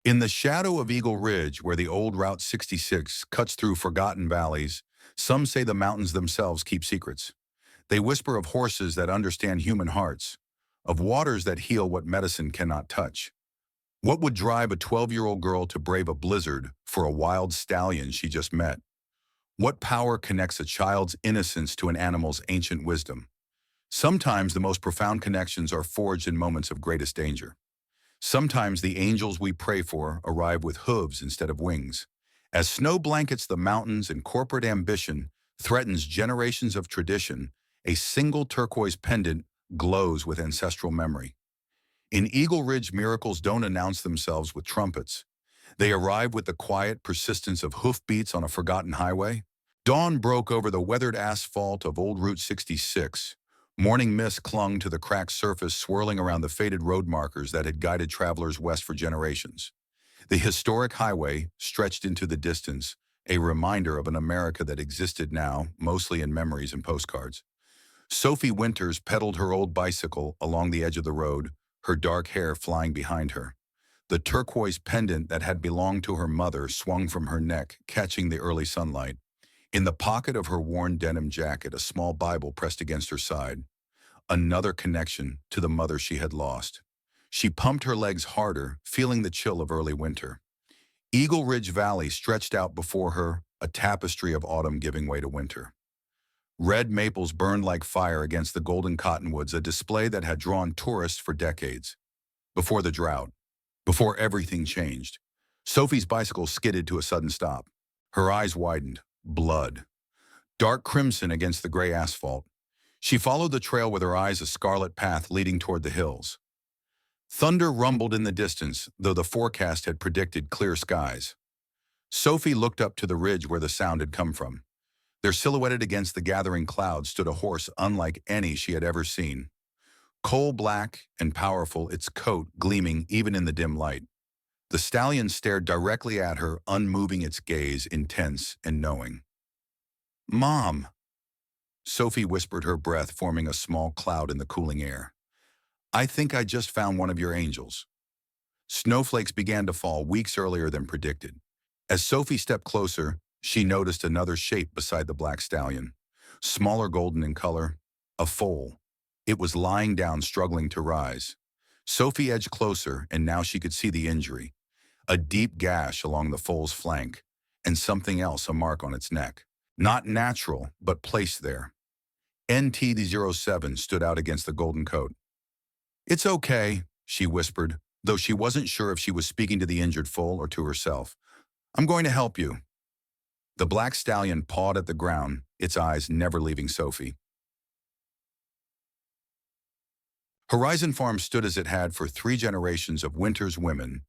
In the shadow of Eagle Ridge, where the old Route 66 cuts through forgotten valleys, some say the mountains themselves keep secrets. They whisper of horses that understand human hearts, of waters that heal what medicine cannot touch. What would drive a 12-year-old girl to brave a blizzard for a wild stallion she just met? What power connects a child's innocence to an animal's ancient wisdom? Sometimes the most profound connections are forged in moments of greatest danger. Sometimes the angels we pray for arrive with hooves instead of wings. As snow blankets the mountains and corporate ambition threatens generations of tradition, a single turquoise pendant glows with ancestral memory. In Eagle Ridge, miracles don't announce themselves with trumpets. They arrive with the quiet persistence of hoofbeats on a forgotten highway. Dawn broke over the weathered asphalt of old Route 66. Morning mist clung to the cracked surface, swirling around the faded road markers that had guided travelers west for generations. The historic highway stretched into the distance, a reminder of an America that existed now, mostly in memories and postcards. Sophie Winters pedaled her old bicycle along the edge of the road, her dark hair flying behind her. The turquoise pendant that had belonged to her mother swung from her neck, catching the early sunlight. In the pocket of her worn denim jacket, a small Bible pressed against her side. Another connection to the mother she had lost. She pumped her legs harder, feeling the chill of early winter. Eagle Ridge Valley stretched out before her, a tapestry of autumn giving way to winter. Red maples burned like fire against the golden cottonwoods, a display that had drawn tourists for decades. Before the drought, before everything changed, Sophie's bicycle skidded to a sudden stop. Her eyes widened. Blood. Dark crimson against the gray asphalt. She followed the trail with her eyes a scarlet path leading toward the hills. Thunder rumbled in the distance, though the forecast had predicted clear skies. Sophie looked up to the ridge where the sound had come from. There, silhouetted against the gathering clouds, stood a horse unlike any she had ever seen. Coal black and powerful, its coat gleaming even in the dim light. The stallion stared directly at her, unmoving, its gaze intense and knowing. "Mom," Sophie whispered, her breath forming a small cloud in the cooling air. "I think I just found one of your angels." Snowflakes began to fall weeks earlier than predicted. As Sophie stepped closer, she noticed another shape beside the black stallion. Smaller, golden in color, a foal. It was lying down, struggling to rise. Sophie edged closer, and now she could see the injury. A deep gash along the foal's flank, and something else, a mark on its neck. Not natural, but placed there. NT-07 stood out against the golden coat. "It's okay," she whispered, though she wasn't sure if she was speaking to the injured foal or to herself. "I'm going to help you." The black stallion pawed at the ground, its eyes never leaving Sophie. Horizon Farm stood as it had for 3 generations of Winter's women,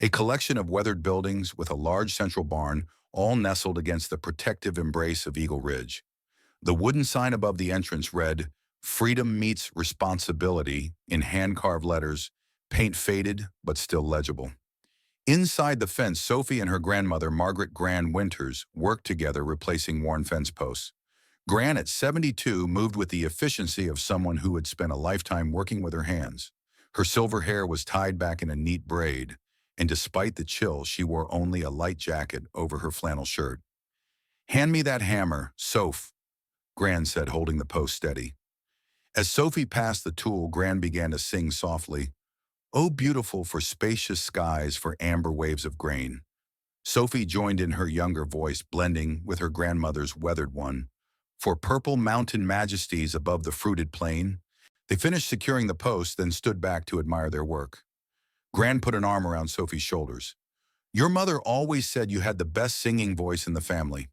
a collection of weathered buildings with a large central barn, all nestled against the protective embrace of Eagle Ridge. The wooden sign above the entrance read, "Freedom meets responsibility," in hand-carved letters, paint faded but still legible. Inside the fence, Sophie and her grandmother, Margaret Gran Winters, worked together, replacing worn fence posts. Gran, at 72, moved with the efficiency of someone who had spent a lifetime working with her hands. Her silver hair was tied back in a neat braid, and despite the chill, she wore only a light jacket over her flannel shirt. "Hand me that hammer, Soph," Gran said, holding the post steady. As Sophie passed the tool, Gran began to sing softly, "Oh, beautiful for spacious skies, for amber waves of grain." Sophie joined in, her younger voice blending with her grandmother's weathered one, "For purple mountain majesties above the fruited plain." They finished securing the post, then stood back to admire their work. Gran put an arm around Sophie's shoulders. "Your mother always said you had the best singing voice in the family."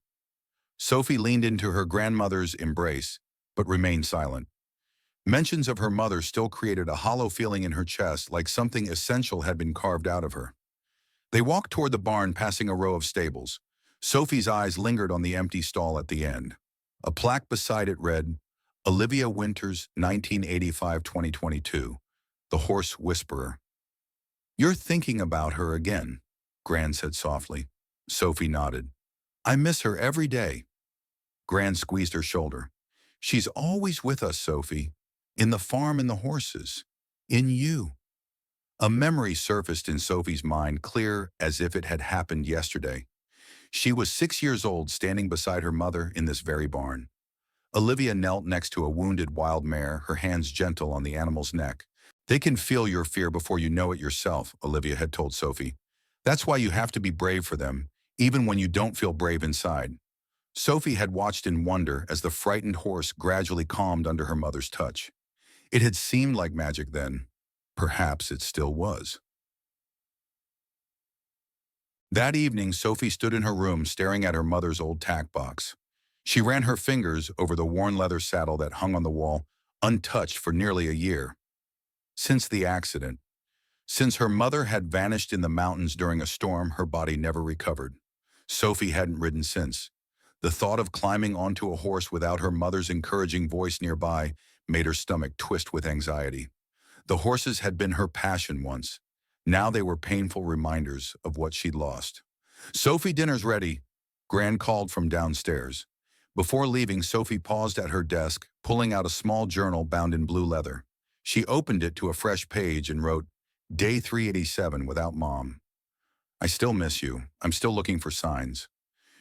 Sophie leaned into her grandmother's embrace, but remained silent. Mentions of her mother still created a hollow feeling in her chest, like something essential had been carved out of her. They walked toward the barn, passing a row of stables. Sophie's eyes lingered on the empty stall at the end. A plaque beside it read, "Olivia Winters, 1985-2022, the Horse Whisperer." "You're thinking about her again," Gran said softly. Sophie nodded. "I miss her every day." Gran squeezed her shoulder. "She's always with us, Sophie. In the farm and the horses. In you." A memory surfaced in Sophie's mind, clear as if it had happened yesterday. She was 6 years old, standing beside her mother in this very barn. Olivia knelt next to a wounded wild mare, her hands gentle on the animal's neck. "They can feel your fear before you know it yourself," Olivia had told Sophie. "That's why you have to be brave for them, even when you don't feel brave inside." Sophie had watched in wonder as the frightened horse gradually calmed under her mother's touch. It had seemed like magic then. Perhaps it still was. That evening, Sophie stood in her room staring at her mother's old tack box. She ran her fingers over the worn leather saddle that hung on the wall, untouched for nearly a year. Since the accident, since her mother had vanished in the mountains during a storm, her body never recovered. Sophie hadn't ridden since. The thought of climbing onto a horse without her mother's encouraging voice nearby made her stomach twist with anxiety. The horses had been her passion once. Now they were painful reminders of what she'd lost. "Sophie, dinner's ready," Gran called from downstairs. Before leaving, Sophie paused at her desk, pulling out a small journal bound in blue leather. She opened it to a fresh page and wrote, "Day 387 without Mom. I still miss you. I'm still looking for signs."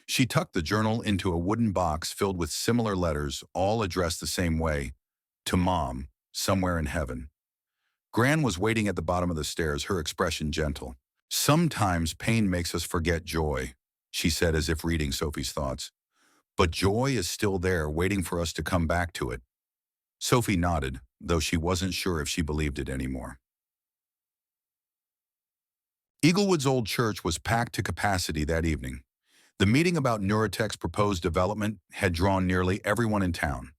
She tucked the journal into a wooden box filled with similar letters, all addressed the same way, to Mom, somewhere in heaven. Gran was waiting at the bottom of the stairs, her expression gentle. "Sometimes pain makes us forget joy," she said as if reading Sophie's thoughts. "But joy is still there, waiting for us to come back to it." Sophie nodded, though she wasn't sure if she believed it anymore. Eaglewood's old church was packed to capacity that evening. The meeting about Neurotech's proposed development had drawn nearly everyone in town.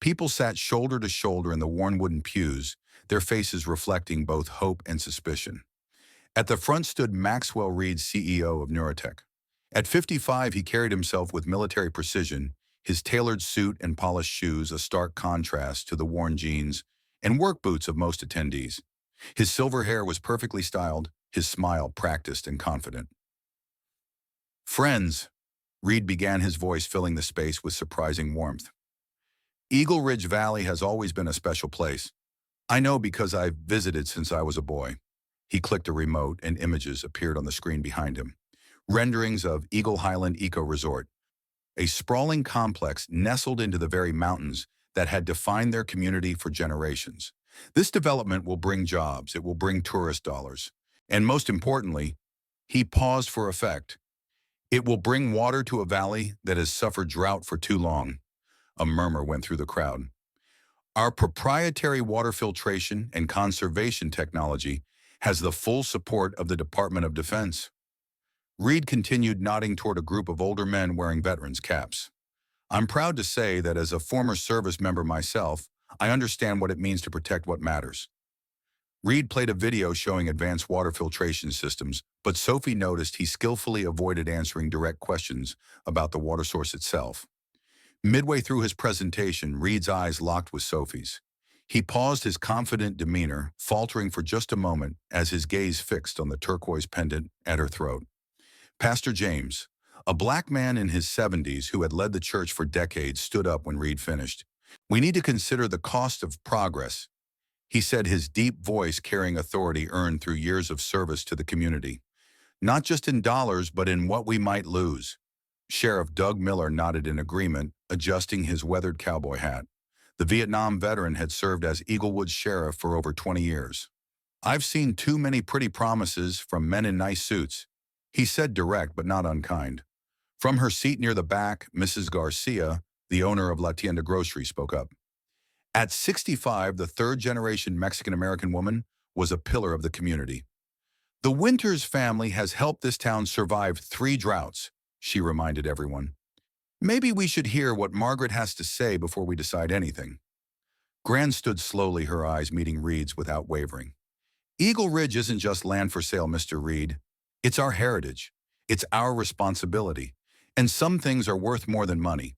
People sat shoulder to shoulder in the worn wooden pews, their faces reflecting both hope and suspicion. At the front stood Maxwell Reed, CEO of Neurotech. At 55, he carried himself with military precision, his tailored suit and polished shoes a stark contrast to the worn jeans and work boots of most attendees. His silver hair was perfectly styled, his smile practiced and confident. "Friends," Reed began, his voice filling the space with surprising warmth. "Eagle Ridge Valley has always been a special place. I know because I've visited since I was a boy." He clicked a remote and images appeared on the screen behind him. Renderings of Eagle Highland Eco Resort, a sprawling complex nestled into the very mountains that had defined their community for generations. "This development will bring jobs, it will bring tourist dollars. And most importantly," he paused for effect, "it will bring water to a valley that has suffered drought for too long." A murmur went through the crowd. "Our proprietary water filtration and conservation technology has the full support of the Department of Defense." Reed continued, nodding toward a group of older men wearing veterans' caps. "I'm proud to say that as a former service member myself, I understand what it means to protect what matters." Reed played a video showing advanced water filtration systems, but Sophie noticed he skillfully avoided answering direct questions about the water source itself. Midway through his presentation, Reed's eyes locked with Sophie's. He paused, his confident demeanor faltering for just a moment as his gaze fixed on the turquoise pendant at her throat. Pastor James, a black man in his 70s who had led the church for decades, stood up when Reed finished. "We need to consider the cost of progress," he said, his deep voice carrying authority earned through years of service to the community. "Not just in dollars, but in what we might lose." Sheriff Doug Miller nodded in agreement, adjusting his weathered cowboy hat. The Vietnam veteran had served as Eaglewood's sheriff for over 20 years. "I've seen too many pretty promises from men in nice suits," he said, direct but not unkind. From her seat near the back, Mrs. Garcia, the owner of La Tienda Grocery, spoke up. At 65, the third-generation Mexican-American woman was a pillar of the community. "The Winters family has helped this town survive 3 droughts," she reminded everyone. "Maybe we should hear what Margaret has to say before we decide anything." Gran stood slowly, her eyes meeting Reed's without wavering. "Eagle Ridge isn't just land for sale, Mr. Reed. It's our heritage. It's our responsibility. And some things are worth more than money."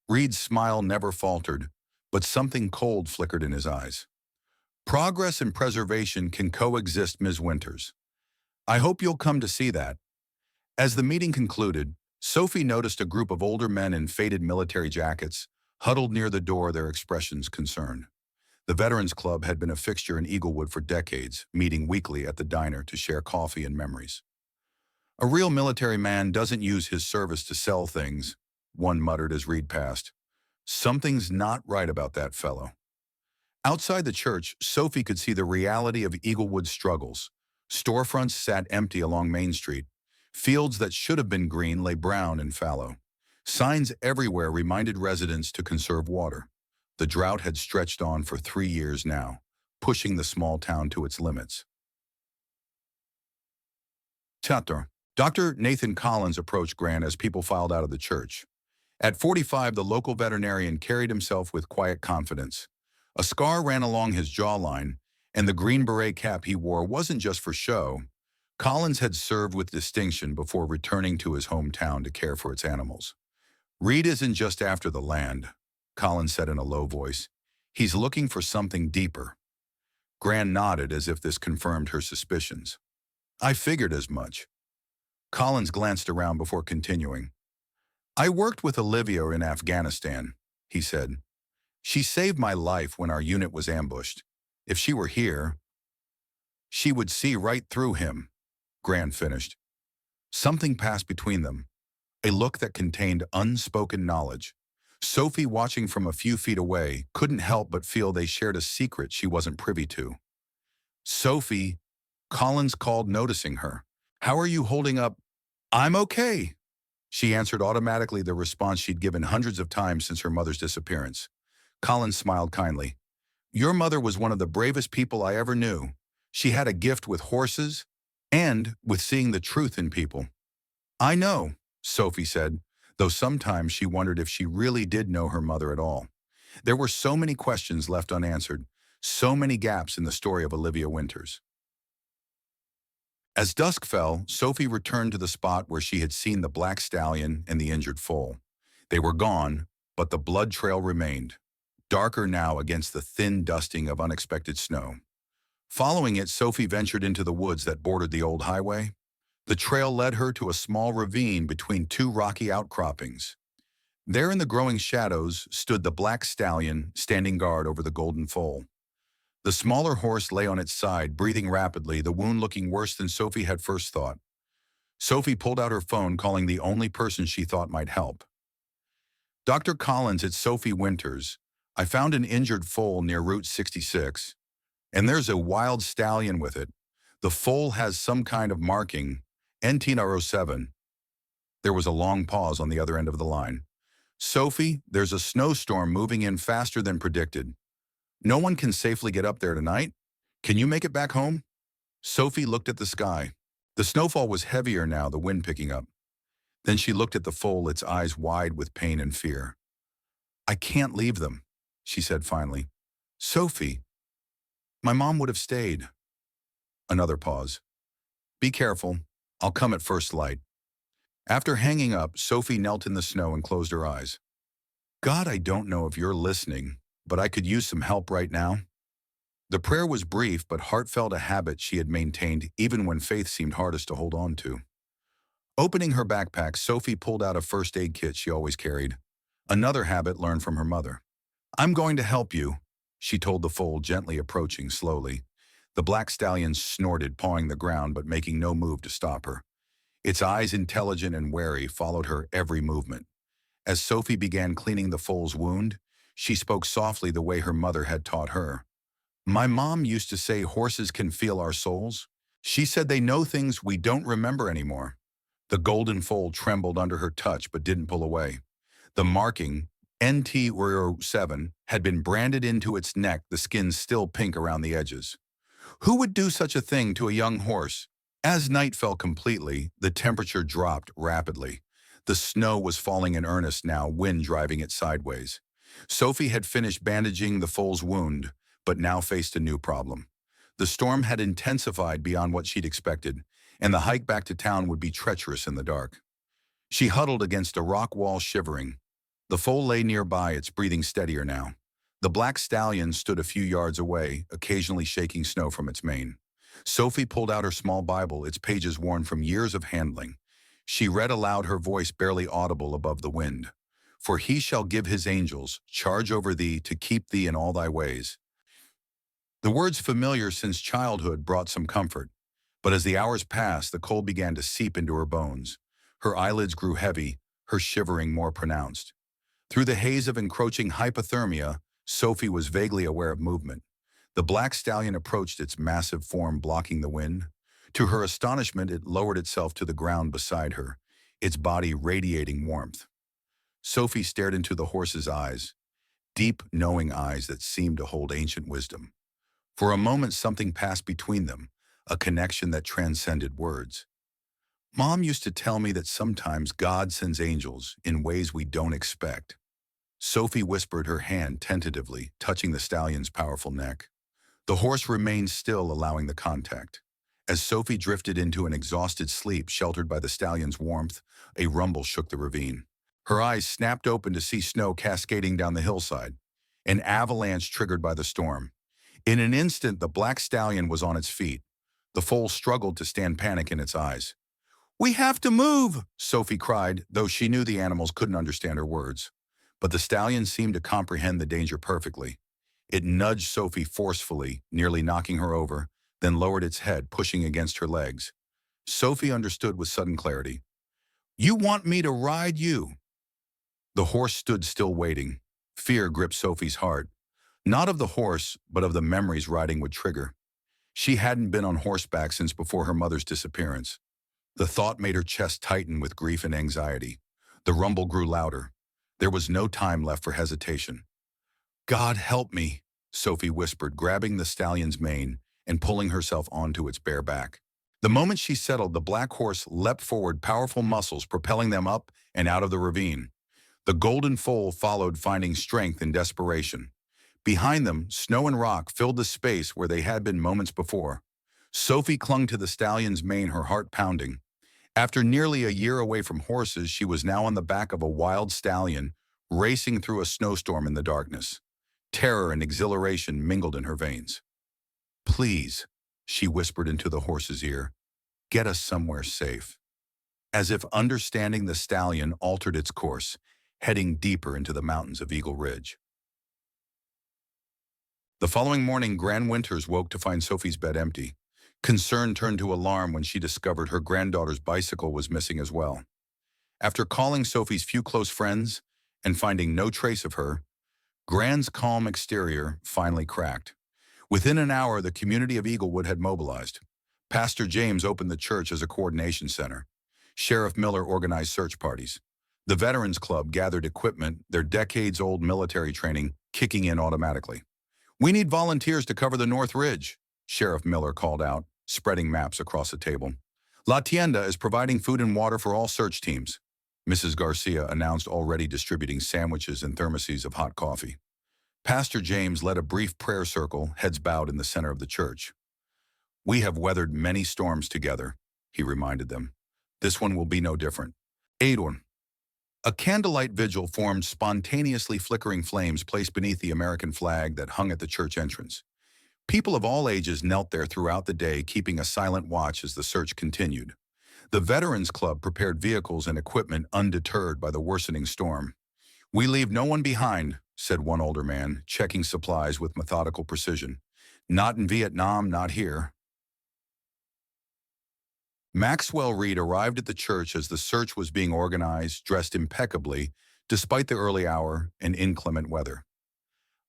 Reed's smile never faltered, but something cold flickered in his eyes. "Progress and preservation can coexist, Ms. Winters. I hope you'll come to see that." As the meeting concluded, Sophie noticed a group of older men in faded military jackets, huddled near the door, their expressions concerned. The Veterans Club had been a fixture in Eaglewood for decades, meeting weekly at the diner to share coffee and memories. A real military man doesn't use his service to sell things, one muttered as Reed passed. Something's not right about that fellow. Outside the church, Sophie could see the reality of Eaglewood's struggles. Storefronts sat empty along Main Street. Fields that should have been green lay brown and fallow. Signs everywhere reminded residents to conserve water. The drought had stretched on for 3 years now, pushing the small town to its limits. Chapter. Dr. Nathan Collins approached Grant as people filed out of the church. At 45, the local veterinarian carried himself with quiet confidence. A scar ran along his jawline, and the green beret cap he wore wasn't just for show. Collins had served with distinction before returning to his hometown to care for its animals. Reed isn't just after the land, Collins said in a low voice. He's looking for something deeper. Grant nodded as if this confirmed her suspicions. I figured as much. Collins glanced around before continuing. I worked with Olivia in Afghanistan, he said. She saved my life when our unit was ambushed. If she were here, she would see right through him, Grant finished. Something passed between them, a look that contained unspoken knowledge. Sophie, watching from a few feet away, couldn't help but feel they shared a secret she wasn't privy to. Sophie, Collins called, noticing her. How are you holding up? I'm okay. She answered automatically the response she'd given hundreds of times since her mother's disappearance. Collins smiled kindly. Your mother was one of the bravest people I ever knew. She had a gift with horses and with seeing the truth in people. I know, Sophie said, though sometimes she wondered if she really did know her mother at all. There were so many questions left unanswered, so many gaps in the story of Olivia Winters. As dusk fell, Sophie returned to the spot where she had seen the black stallion and the injured foal. They were gone, but the blood trail remained, darker now against the thin dusting of unexpected snow. Following it, Sophie ventured into the woods that bordered the old highway. The trail led her to a small ravine between two rocky outcroppings. There in the growing shadows stood the black stallion, standing guard over the golden foal. The smaller horse lay on its side, breathing rapidly, the wound looking worse than Sophie had first thought. Sophie pulled out her phone, calling the only person she thought might help. Dr. Collins, it's Sophie Winters. I found an injured foal near Route 66, and there's a wild stallion with it. The foal has some kind of marking, NT07. There was a long pause on the other end of the line. Sophie, there's a snowstorm moving in faster than predicted. No one can safely get up there tonight. Can you make it back home? Sophie looked at the sky. The snowfall was heavier now, the wind picking up. Then she looked at the foal, its eyes wide with pain and fear. I can't leave them, she said finally. Sophie, my mom would have stayed. Another pause. Be careful. I'll come at first light. After hanging up, Sophie knelt in the snow and closed her eyes. God, I don't know if you're listening, but I could use some help right now. The prayer was brief but heartfelt, a habit she had maintained even when faith seemed hardest to hold on to. Opening her backpack, Sophie pulled out a first aid kit she always carried, another habit learned from her mother. I'm going to help you, she told the foal, gently approaching slowly. The black stallion snorted, pawing the ground but making no move to stop her. Its eyes, intelligent and wary, followed her every movement. As Sophie began cleaning the foal's wound, she spoke softly the way her mother had taught her. My mom used to say horses can feel our souls. She said they know things we don't remember anymore. The golden foal trembled under her touch but didn't pull away. The marking, NT07, had been branded into its neck, the skin still pink around the edges. Who would do such a thing to a young horse? As night fell completely, the temperature dropped rapidly. The snow was falling in earnest now, wind driving it sideways. Sophie had finished bandaging the foal's wound, but now faced a new problem. The storm had intensified beyond what she'd expected, and the hike back to town would be treacherous in the dark. She huddled against a rock wall, shivering. The foal lay nearby, its breathing steadier now. The black stallion stood a few yards away, occasionally shaking snow from its mane. Sophie pulled out her small Bible, its pages worn from years of handling. She read aloud, her voice barely audible above the wind. For he shall give his angels charge over thee to keep thee in all thy ways. The words familiar since childhood brought some comfort, but as the hours passed, the cold began to seep into her bones. Her eyelids grew heavy, her shivering more pronounced. Through the haze of encroaching hypothermia, Sophie was vaguely aware of movement. The black stallion approached, its massive form blocking the wind. To her astonishment, it lowered itself to the ground beside her, its body radiating warmth. Sophie stared into the horse's eyes, deep, knowing eyes that seemed to hold ancient wisdom. For a moment, something passed between them, a connection that transcended words. Mom used to tell me that sometimes God sends angels in ways we don't expect. Sophie whispered, her hand tentatively touching the stallion's powerful neck. The horse remained still, allowing the contact. As Sophie drifted into an exhausted sleep sheltered by the stallion's warmth, a rumble shook the ravine. Her eyes snapped open to see snow cascading down the hillside, an avalanche triggered by the storm. In an instant, the black stallion was on its feet. The foal struggled to stand, panic in its eyes. "We have to move!" Sophie cried, though she knew the animals couldn't understand her words. But the stallion seemed to comprehend the danger perfectly. It nudged Sophie forcefully, nearly knocking her over, then lowered its head, pushing against her legs. Sophie understood with sudden clarity. "You want me to ride you?" The horse stood still, waiting. Fear gripped Sophie's heart. Not of the horse, but of the memories riding would trigger. She hadn't been on horseback since before her mother's disappearance. The thought made her chest tighten with grief and anxiety. The rumble grew louder. There was no time left for hesitation. "God help me," Sophie whispered, grabbing the stallion's mane and pulling herself onto its bare back. The moment she settled, the black horse leapt forward, powerful muscles propelling them up and out of the ravine. The golden foal followed, finding strength in desperation. Behind them, snow and rock filled the space where they had been moments before. Sophie clung to the stallion's mane, her heart pounding. After nearly a year away from horses, she was now on the back of a wild stallion, racing through a snowstorm in the darkness. Terror and exhilaration mingled in her veins. "Please," she whispered into the horse's ear, "get us somewhere safe." As if understanding, the stallion altered its course, heading deeper into the mountains of Eagle Ridge. The following morning, Gran Winters woke to find Sophie's bed empty. Concern turned to alarm when she discovered her granddaughter's bicycle was missing as well. After calling Sophie's few close friends and finding no trace of her, Gran's calm exterior finally cracked. Within an hour, the community of Eaglewood had mobilized. Pastor James opened the church as a coordination center. Sheriff Miller organized search parties. The Veterans Club gathered equipment, their decades-old military training kicking in automatically. "We need volunteers to cover the North Ridge," Sheriff Miller called out, spreading maps across the table. "La Tienda is providing food and water for all search teams," Mrs. Garcia announced, already distributing sandwiches and thermoses of hot coffee. Pastor James led a brief prayer circle, heads bowed in the center of the church. "We have weathered many storms together," he reminded them. "This one will be no different." Aidon. A candlelight vigil formed, spontaneously flickering flames placed beneath the American flag that hung at the church entrance. People of all ages knelt there throughout the day, keeping a silent watch as the search continued. The Veterans Club prepared vehicles and equipment, undeterred by the worsening storm. "We leave no one behind," said one older man, checking supplies with methodical precision. "Not in Vietnam, not here." Maxwell Reed arrived at the church as the search was being organized, dressed impeccably, despite the early hour and inclement weather.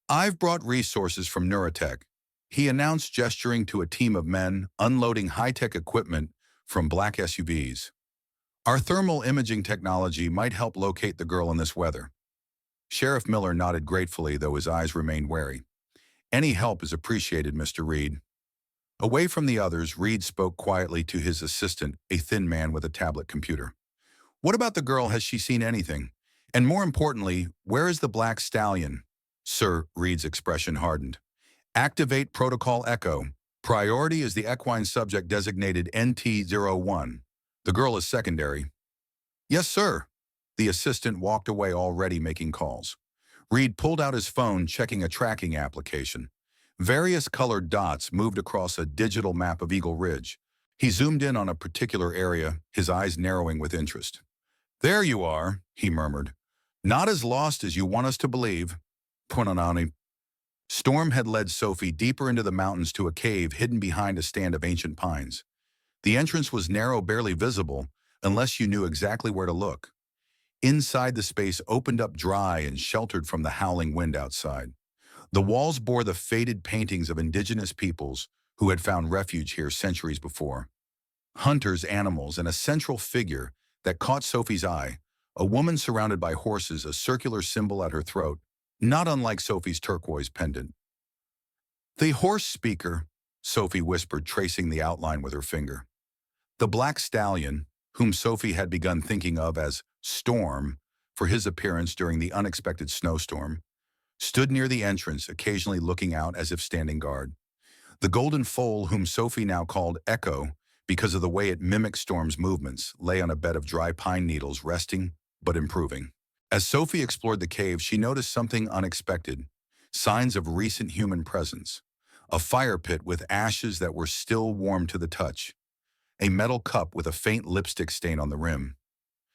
"I've brought resources from Neurotech," he announced, gesturing to a team of men unloading high-tech equipment from black SUVs. "Our thermal imaging technology might help locate the girl in this weather." Sheriff Miller nodded gratefully, though his eyes remained wary. "Any help is appreciated, Mr. Reed." Away from the others, Reed spoke quietly to his assistant, a thin man with a tablet computer. "What about the girl? Has she seen anything? And more importantly, where is the black stallion?" "Sir," Reed's expression hardened. "Activate Protocol Echo. Priority is the equine subject designated NT-01. The girl is secondary." "Yes, sir." The assistant walked away, already making calls. Reed pulled out his phone, checking a tracking application. Various colored dots moved across a digital map of Eagle Ridge. He zoomed in on a particular area, his eyes narrowing with interest. "There you are," he murmured. "Not as lost as you want us to believe." Punanani. Storm had led Sophie deeper into the mountains to a cave hidden behind a stand of ancient pines. The entrance was narrow, barely visible, unless you knew exactly where to look. Inside, the space opened up dry and sheltered from the howling wind outside. The walls bore the faded paintings of indigenous peoples who had found refuge here centuries before. Hunters, animals, and a central figure that caught Sophie's eye, a woman surrounded by horses, a circular symbol at her throat, not unlike Sophie's turquoise pendant. "The horse speaker," Sophie whispered, tracing the outline with her finger. The black stallion, whom Sophie had begun thinking of as Storm for his appearance during the unexpected snowstorm, stood near the entrance, occasionally looking out as if standing guard. The golden foal, whom Sophie now called Echo because of the way it mimicked Storm's movements, lay on a bed of dry pine needles, resting but improving. As Sophie explored the cave, she noticed something unexpected: signs of recent human presence. A fire pit with ashes that were still warm to the touch. A metal cup with a faint lipstick stain on the rim.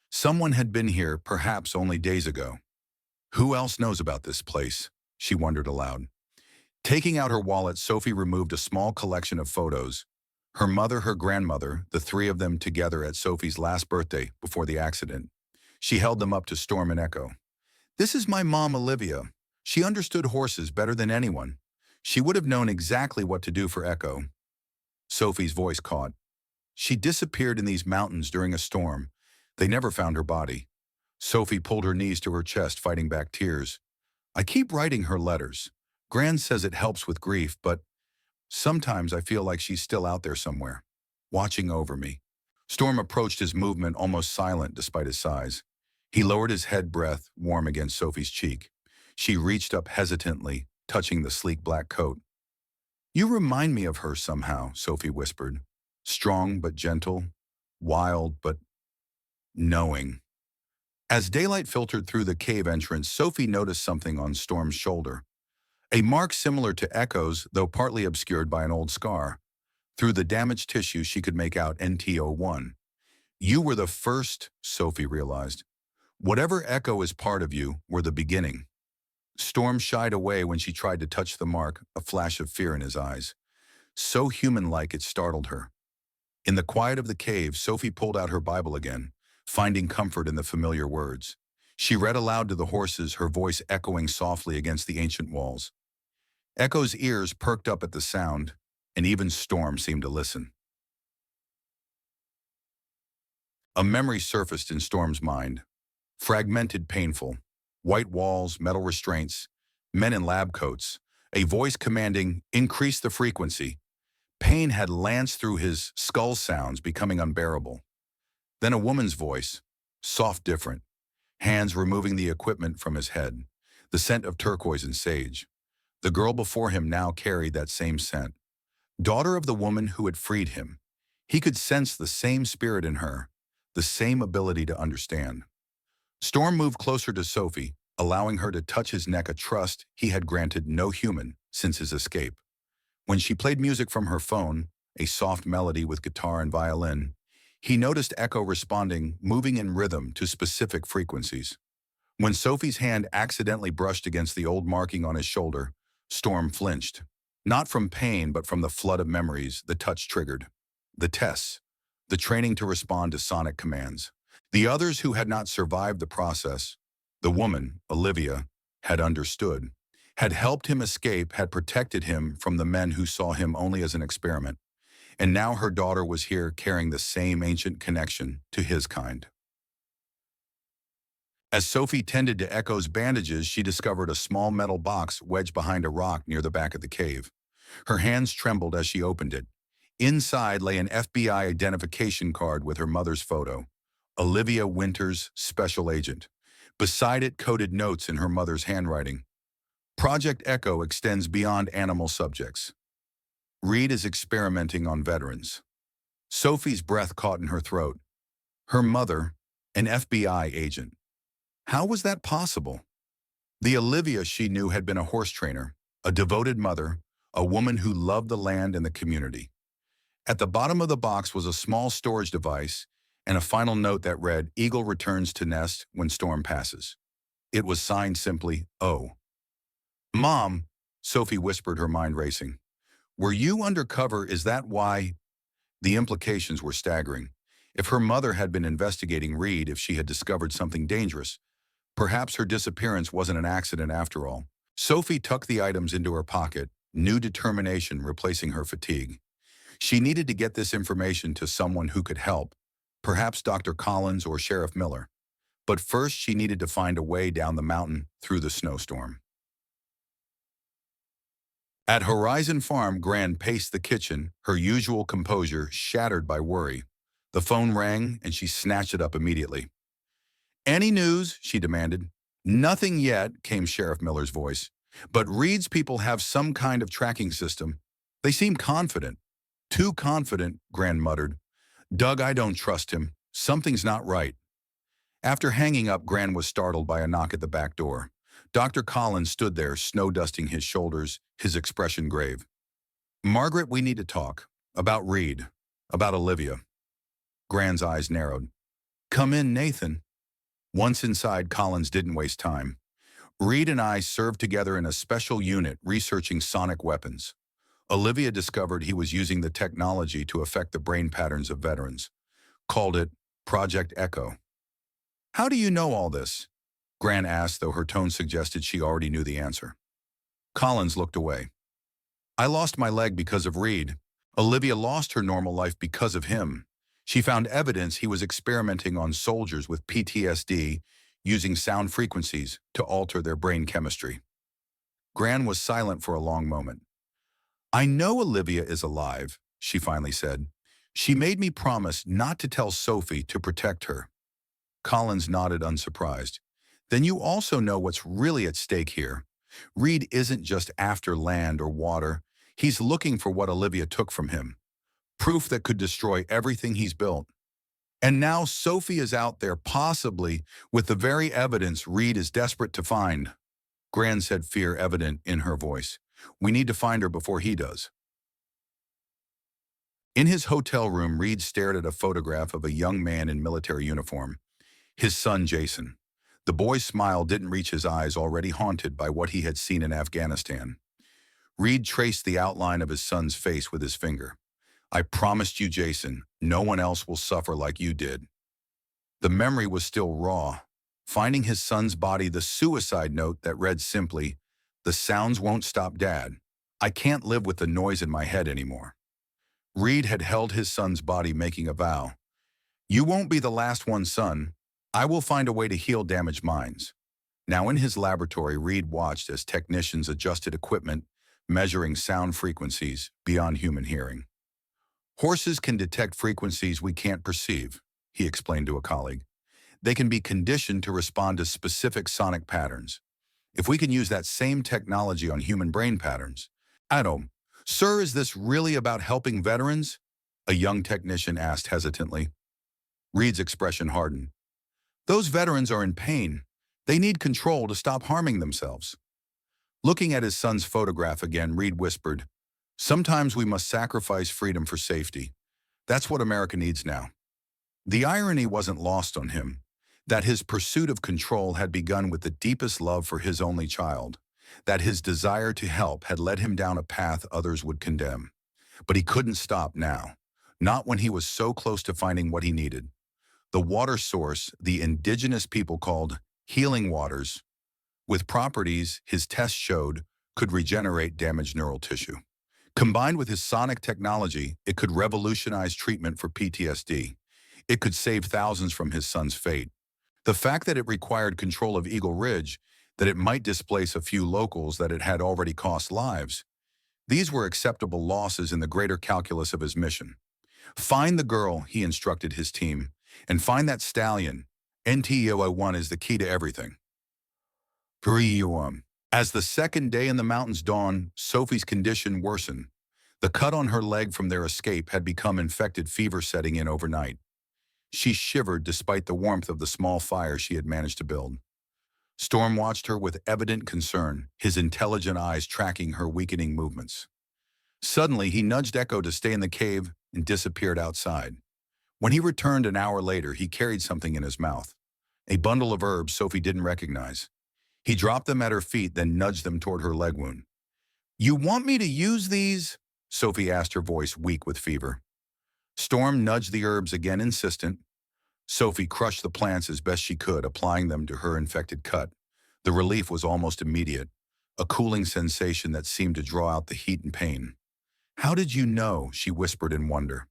Someone had been here, perhaps only days ago. Who else knows about this place? She wondered aloud. Taking out her wallet, Sophie removed a small collection of photos. Her mother, her grandmother, the three of them together at Sophie's last birthday before the accident. She held them up to Storm and Echo. "This is my mom, Olivia. She understood horses better than anyone. She would have known exactly what to do for Echo." Sophie's voice caught. "She disappeared in these mountains during a storm. They never found her body." Sophie pulled her knees to her chest, fighting back tears. "I keep writing her letters. Gran says it helps with grief, but sometimes I feel like she's still out there somewhere, watching over me." Storm approached, his movement almost silent despite his size. He lowered his head, breath warm against Sophie's cheek. She reached up hesitantly, touching the sleek black coat. "You remind me of her somehow," Sophie whispered. "Strong but gentle, wild but knowing." As daylight filtered through the cave entrance, Sophie noticed something on Storm's shoulder. A mark similar to Echo's, though partly obscured by an old scar. Through the damaged tissue, she could make out NTO1. "You were the first," Sophie realized. "Whatever Echo is part of you were the beginning." Storm shied away when she tried to touch the mark, a flash of fear in his eyes. So human-like it startled her. In the quiet of the cave, Sophie pulled out her Bible again, finding comfort in the familiar words. She read aloud to the horses, her voice echoing softly against the ancient walls. Echo's ears perked up at the sound, and even Storm seemed to listen. A memory surfaced in Storm's mind. Fragmented, painful. White walls, metal restraints, men in lab coats. A voice commanding, "Increase the frequency." Pain had lanced through his skull, sounds becoming unbearable. Then a woman's voice, soft, different. Hands removing the equipment from his head. The scent of turquoise and sage. The girl before him now carried that same scent. Daughter of the woman who had freed him. He could sense the same spirit in her, the same ability to understand. Storm moved closer to Sophie, allowing her to touch his neck, a trust he had granted no human since his escape. When she played music from her phone, a soft melody with guitar and violin, he noticed Echo responding, moving in rhythm to specific frequencies. When Sophie's hand accidentally brushed against the old marking on his shoulder, Storm flinched. Not from pain, but from the flood of memories the touch triggered. The tests, the training to respond to sonic commands. The others who had not survived the process, the woman, Olivia, had understood, had helped him escape, had protected him from the men who saw him only as an experiment. And now her daughter was here carrying the same ancient connection to his kind. As Sophie tended to Echo's bandages, she discovered a small metal box wedged behind a rock near the back of the cave. Her hands trembled as she opened it. Inside lay an FBI identification card with her mother's photo. Olivia Winters, Special Agent. Beside it, coded notes in her mother's handwriting. Project Echo extends beyond animal subjects. Reed is experimenting on veterans. Sophie's breath caught in her throat. Her mother, an FBI agent. How was that possible? The Olivia she knew had been a horse trainer, a devoted mother, a woman who loved the land and the community. At the bottom of the box was a small storage device and a final note that read, "Eagle returns to nest when storm passes." It was signed simply, "O." "Mom," Sophie whispered, her mind racing. Were you undercover? Is that why? The implications were staggering. If her mother had been investigating Reed, if she had discovered something dangerous, perhaps her disappearance wasn't an accident after all. Sophie tucked the items into her pocket, new determination replacing her fatigue. She needed to get this information to someone who could help, perhaps Dr. Collins or Sheriff Miller. But first, she needed to find a way down the mountain through the snowstorm. At Horizon Farm, Gran paced the kitchen, her usual composure shattered by worry. The phone rang, and she snatched it up immediately. "Any news?" she demanded. "Nothing yet," came Sheriff Miller's voice. "But Reed's people have some kind of tracking system. They seem confident." "Too confident," Gran muttered. "Doug, I don't trust him. Something's not right." After hanging up, Gran was startled by a knock at the back door. Dr. Collins stood there, snow-dusting his shoulders, his expression grave. "Margaret, we need to talk. About Reed. About Olivia." Gran's eyes narrowed. "Come in, Nathan." Once inside, Collins didn't waste time. "Reed and I served together in a special unit researching sonic weapons. Olivia discovered he was using the technology to affect the brain patterns of veterans. Called it Project Echo." "How do you know all this?" Gran asked, though her tone suggested she already knew the answer. Collins looked away. "I lost my leg because of Reed. Olivia lost her normal life because of him. She found evidence he was experimenting on soldiers with PTSD, using sound frequencies to alter their brain chemistry." Gran was silent for a long moment. "I know Olivia is alive," she finally said. "She made me promise not to tell Sophie to protect her." Collins nodded, unsurprised. "Then you also know what's really at stake here. Reed isn't just after land or water. He's looking for what Olivia took from him. Proof that could destroy everything he's built. And now Sophie is out there, possibly with the very evidence Reed is desperate to find." Gran said, fear evident in her voice. "We need to find her before he does." In his hotel room, Reed stared at a photograph of a young man in military uniform. His son, Jason. The boy's smile didn't reach his eyes, already haunted by what he had seen in Afghanistan. Reed traced the outline of his son's face with his finger. "I promised you, Jason, no one else will suffer like you did." The memory was still raw. Finding his son's body, the suicide note that read simply, "The sounds won't stop, Dad. I can't live with the noise in my head anymore." Reed had held his son's body, making a vow. "You won't be the last one, son. I will find a way to heal damaged minds." Now in his laboratory, Reed watched as technicians adjusted equipment, measuring sound frequencies beyond human hearing. "Horses can detect frequencies we can't perceive," he explained to a colleague. "They can be conditioned to respond to specific sonic patterns. If we can use that same technology on human brain patterns." "Adam, sir, is this really about helping veterans?" a young technician asked hesitantly. Reed's expression hardened. "Those veterans are in pain. They need control to stop harming themselves." Looking at his son's photograph again, Reed whispered, "Sometimes we must sacrifice freedom for safety. That's what America needs now." The irony wasn't lost on him, that his pursuit of control had begun with the deepest love for his only child, that his desire to help had led him down a path others would condemn. But he couldn't stop now, not when he was so close to finding what he needed. The water source the indigenous people called healing waters, with properties his tests showed could regenerate damaged neural tissue. Combined with his sonic technology, it could revolutionize treatment for PTSD. It could save thousands from his son's fate. The fact that it required control of Eagle Ridge, that it might displace a few locals, that it had already cost lives, these were acceptable losses in the greater calculus of his mission. "Find the girl," he instructed his team, "and find that stallion. NTO1 is the key to everything." As the second day in the mountains dawned, Sophie's condition worsened. The cut on her leg from their escape had become infected, fever setting in overnight. She shivered despite the warmth of the small fire she had managed to build. Storm watched her with evident concern, his intelligent eyes tracking her weakening movements. Suddenly, he nudged Echo to stay in the cave and disappeared outside. When he returned an hour later, he carried something in his mouth, a bundle of herbs Sophie didn't recognize. He dropped them at her feet, then nudged them toward her leg wound. You want me to use these? Sophie asked, her voice weak with fever. Storm nudged the herbs again, insistent. Sophie crushed the plants as best she could, applying them to her infected cut. The relief was almost immediate, a cooling sensation that seemed to draw out the heat and pain. How did you know? She whispered in wonder.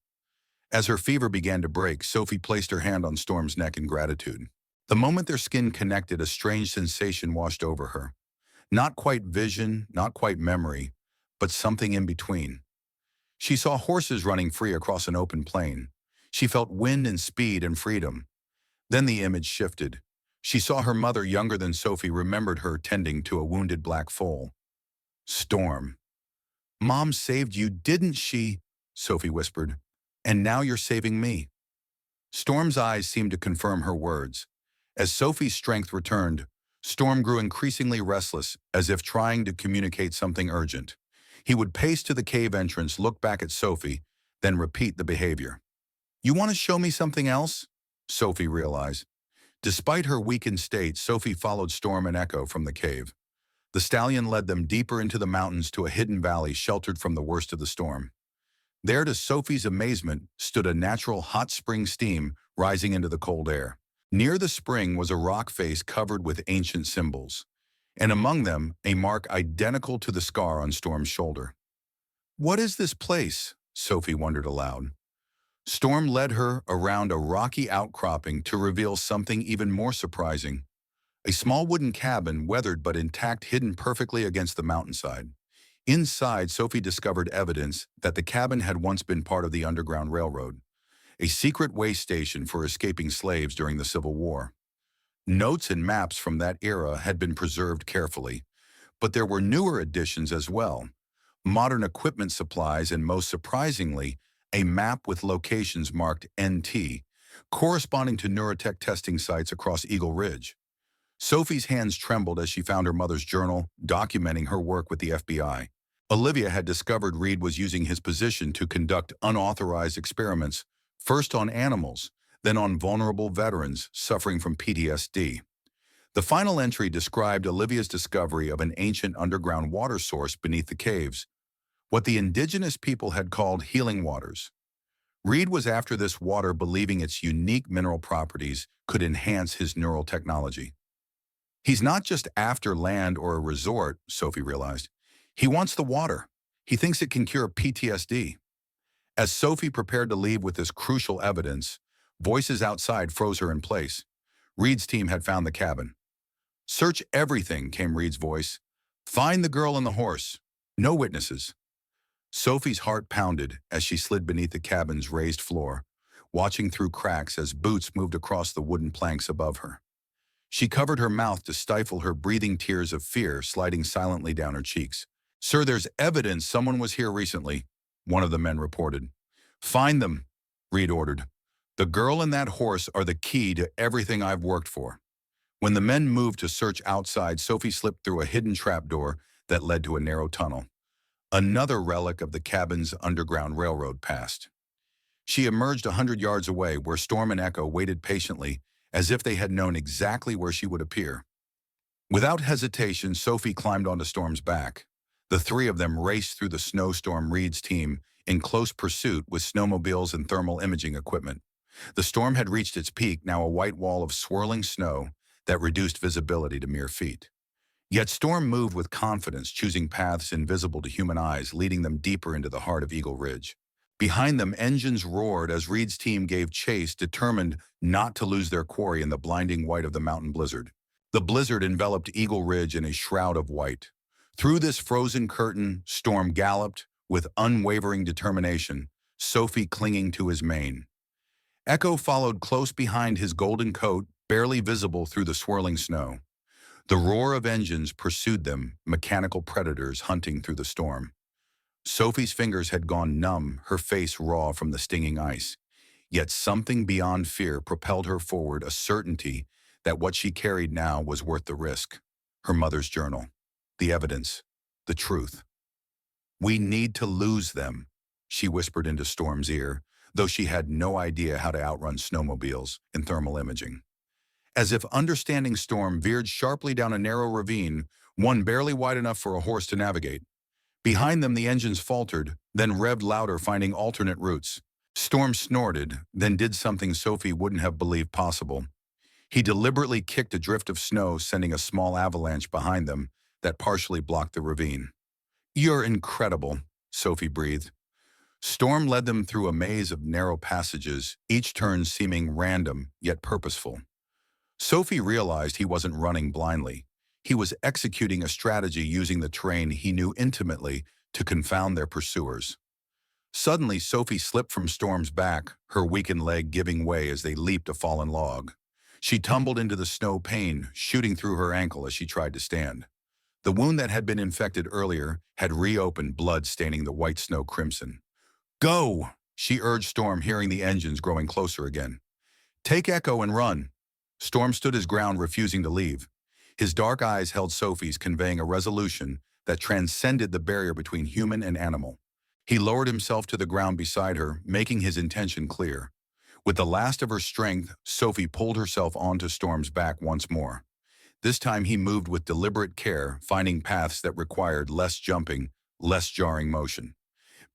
As her fever began to break, Sophie placed her hand on Storm's neck in gratitude. The moment their skin connected, a strange sensation washed over her. Not quite vision, not quite memory, but something in between. She saw horses running free across an open plain. She felt wind and speed and freedom. Then the image shifted. She saw her mother, younger than Sophie, remembered her tending to a wounded black foal. Storm. Mom saved you, didn't she? Sophie whispered. And now you're saving me. Storm's eyes seemed to confirm her words. As Sophie's strength returned, Storm grew increasingly restless, as if trying to communicate something urgent. He would pace to the cave entrance, look back at Sophie, then repeat the behavior. You want to show me something else? Sophie realized. Despite her weakened state, Sophie followed Storm and Echo from the cave. The stallion led them deeper into the mountains to a hidden valley sheltered from the worst of the storm. There, to Sophie's amazement, stood a natural hot spring steam rising into the cold air. Near the spring was a rock face covered with ancient symbols, and among them a mark identical to the scar on Storm's shoulder. What is this place? Sophie wondered aloud. Storm led her around a rocky outcropping to reveal something even more surprising. A small wooden cabin, weathered but intact, hidden perfectly against the mountainside. Inside, Sophie discovered evidence that the cabin had once been part of the Underground Railroad, a secret way station for escaping slaves during the Civil War. Notes and maps from that era had been preserved carefully, but there were newer additions as well. Modern equipment supplies and, most surprisingly, a map with locations marked NT, corresponding to neurotech testing sites across Eagle Ridge. Sophie's hands trembled as she found her mother's journal documenting her work with the FBI. Olivia had discovered Reed was using his position to conduct unauthorized experiments, first on animals, then on vulnerable veterans suffering from PTSD. The final entry described Olivia's discovery of an ancient underground water source beneath the caves, what the indigenous people had called healing waters. Reed was after this water, believing its unique mineral properties could enhance his neural technology. He's not just after land or a resort, Sophie realized. He wants the water. He thinks it can cure PTSD. As Sophie prepared to leave with this crucial evidence, voices outside froze her in place. Reed's team had found the cabin. Search everything, came Reed's voice. Find the girl and the horse. No witnesses. Sophie's heart pounded as she slid beneath the cabin's raised floor, watching through cracks as boots moved across the wooden planks above her. She covered her mouth to stifle her breathing, tears of fear sliding silently down her cheeks. Sir, there's evidence someone was here recently, one of the men reported. Find them, Reed ordered. The girl and that horse are the key to everything I've worked for. When the men moved to search outside, Sophie slipped through a hidden trapdoor that led to a narrow tunnel. Another relic of the cabin's Underground Railroad passed. She emerged 100 yards away, where Storm and Echo waited patiently, as if they had known exactly where she would appear. Without hesitation, Sophie climbed onto Storm's back. The three of them raced through the snowstorm. Reed's team in close pursuit with snowmobiles and thermal imaging equipment. The storm had reached its peak, now a white wall of swirling snow that reduced visibility to mere feet. Yet Storm moved with confidence, choosing paths invisible to human eyes, leading them deeper into the heart of Eagle Ridge. Behind them, engines roared as Reed's team gave chase, determined not to lose their quarry in the blinding white of the mountain blizzard. The blizzard enveloped Eagle Ridge in a shroud of white. Through this frozen curtain, Storm galloped with unwavering determination, Sophie clinging to his mane. Echo followed close behind, his golden coat barely visible through the swirling snow. The roar of engines pursued them, mechanical predators hunting through the storm. Sophie's fingers had gone numb, her face raw from the stinging ice. Yet something beyond fear propelled her forward, a certainty that what she carried now was worth the risk. Her mother's journal, the evidence, the truth. We need to lose them, she whispered into Storm's ear, though she had no idea how to outrun snowmobiles and thermal imaging. As if understanding, Storm veered sharply down a narrow ravine, one barely wide enough for a horse to navigate. Behind them, the engines faltered, then revved louder, finding alternate routes. Storm snorted, then did something Sophie wouldn't have believed possible. He deliberately kicked a drift of snow, sending a small avalanche behind them that partially blocked the ravine. "You're incredible," Sophie breathed. Storm led them through a maze of narrow passages, each turn seeming random yet purposeful. Sophie realized he wasn't running blindly. He was executing a strategy using the terrain he knew intimately to confound their pursuers. Suddenly, Sophie slipped from Storm's back, her weakened leg giving way as they leaped a fallen log. She tumbled into the snow, pain shooting through her ankle as she tried to stand. The wound that had been infected earlier had reopened, blood staining the white snow crimson. "Go!" she urged Storm, hearing the engines growing closer again. "Take Echo and run." Storm stood his ground, refusing to leave. His dark eyes held Sophie's, conveying a resolution that transcended the barrier between human and animal. He lowered himself to the ground beside her, making his intention clear. With the last of her strength, Sophie pulled herself onto Storm's back once more. This time he moved with deliberate care, finding paths that required less jumping, less jarring motion.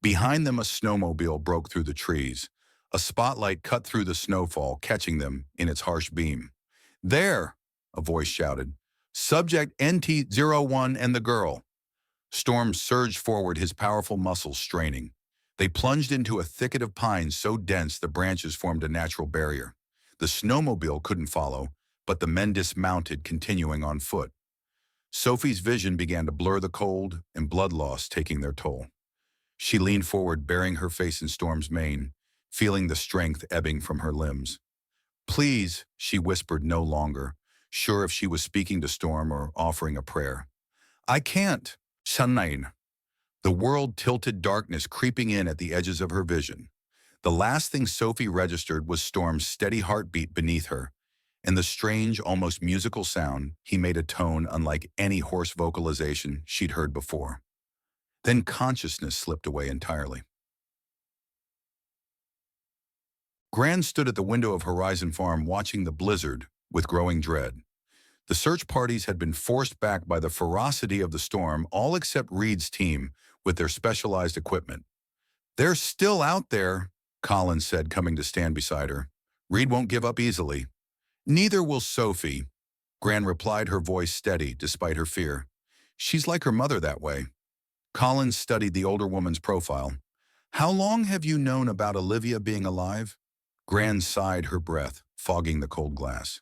Behind them, a snowmobile broke through the trees. A spotlight cut through the snowfall, catching them in its harsh beam. "There!" a voice shouted. "Subject NT-01 and the girl." Storm surged forward, his powerful muscles straining. They plunged into a thicket of pines so dense the branches formed a natural barrier. The snowmobile couldn't follow, but the men dismounted, continuing on foot. Sophie's vision began to blur, the cold and blood loss taking their toll. She leaned forward, burying her face in Storm's mane, feeling the strength ebbing from her limbs. "Please," she whispered, no longer sure if she was speaking to Storm or offering a prayer. "I can't." Shanain. The world tilted, darkness creeping in at the edges of her vision. The last thing Sophie registered was Storm's steady heartbeat beneath her, and the strange, almost musical sound he made, a tone unlike any hoarse vocalization she'd heard before. Then consciousness slipped away entirely. Gran stood at the window of Horizon Farm, watching the blizzard with growing dread. The search parties had been forced back by the ferocity of the storm, all except Reed's team with their specialized equipment. "They're still out there," Colin said, coming to stand beside her. "Reed won't give up easily." "Neither will Sophie," Gran replied, her voice steady despite her fear. "She's like her mother that way." Colin studied the older woman's profile. "How long have you known about Olivia being alive?" Gran sighed, her breath fogging the cold glass.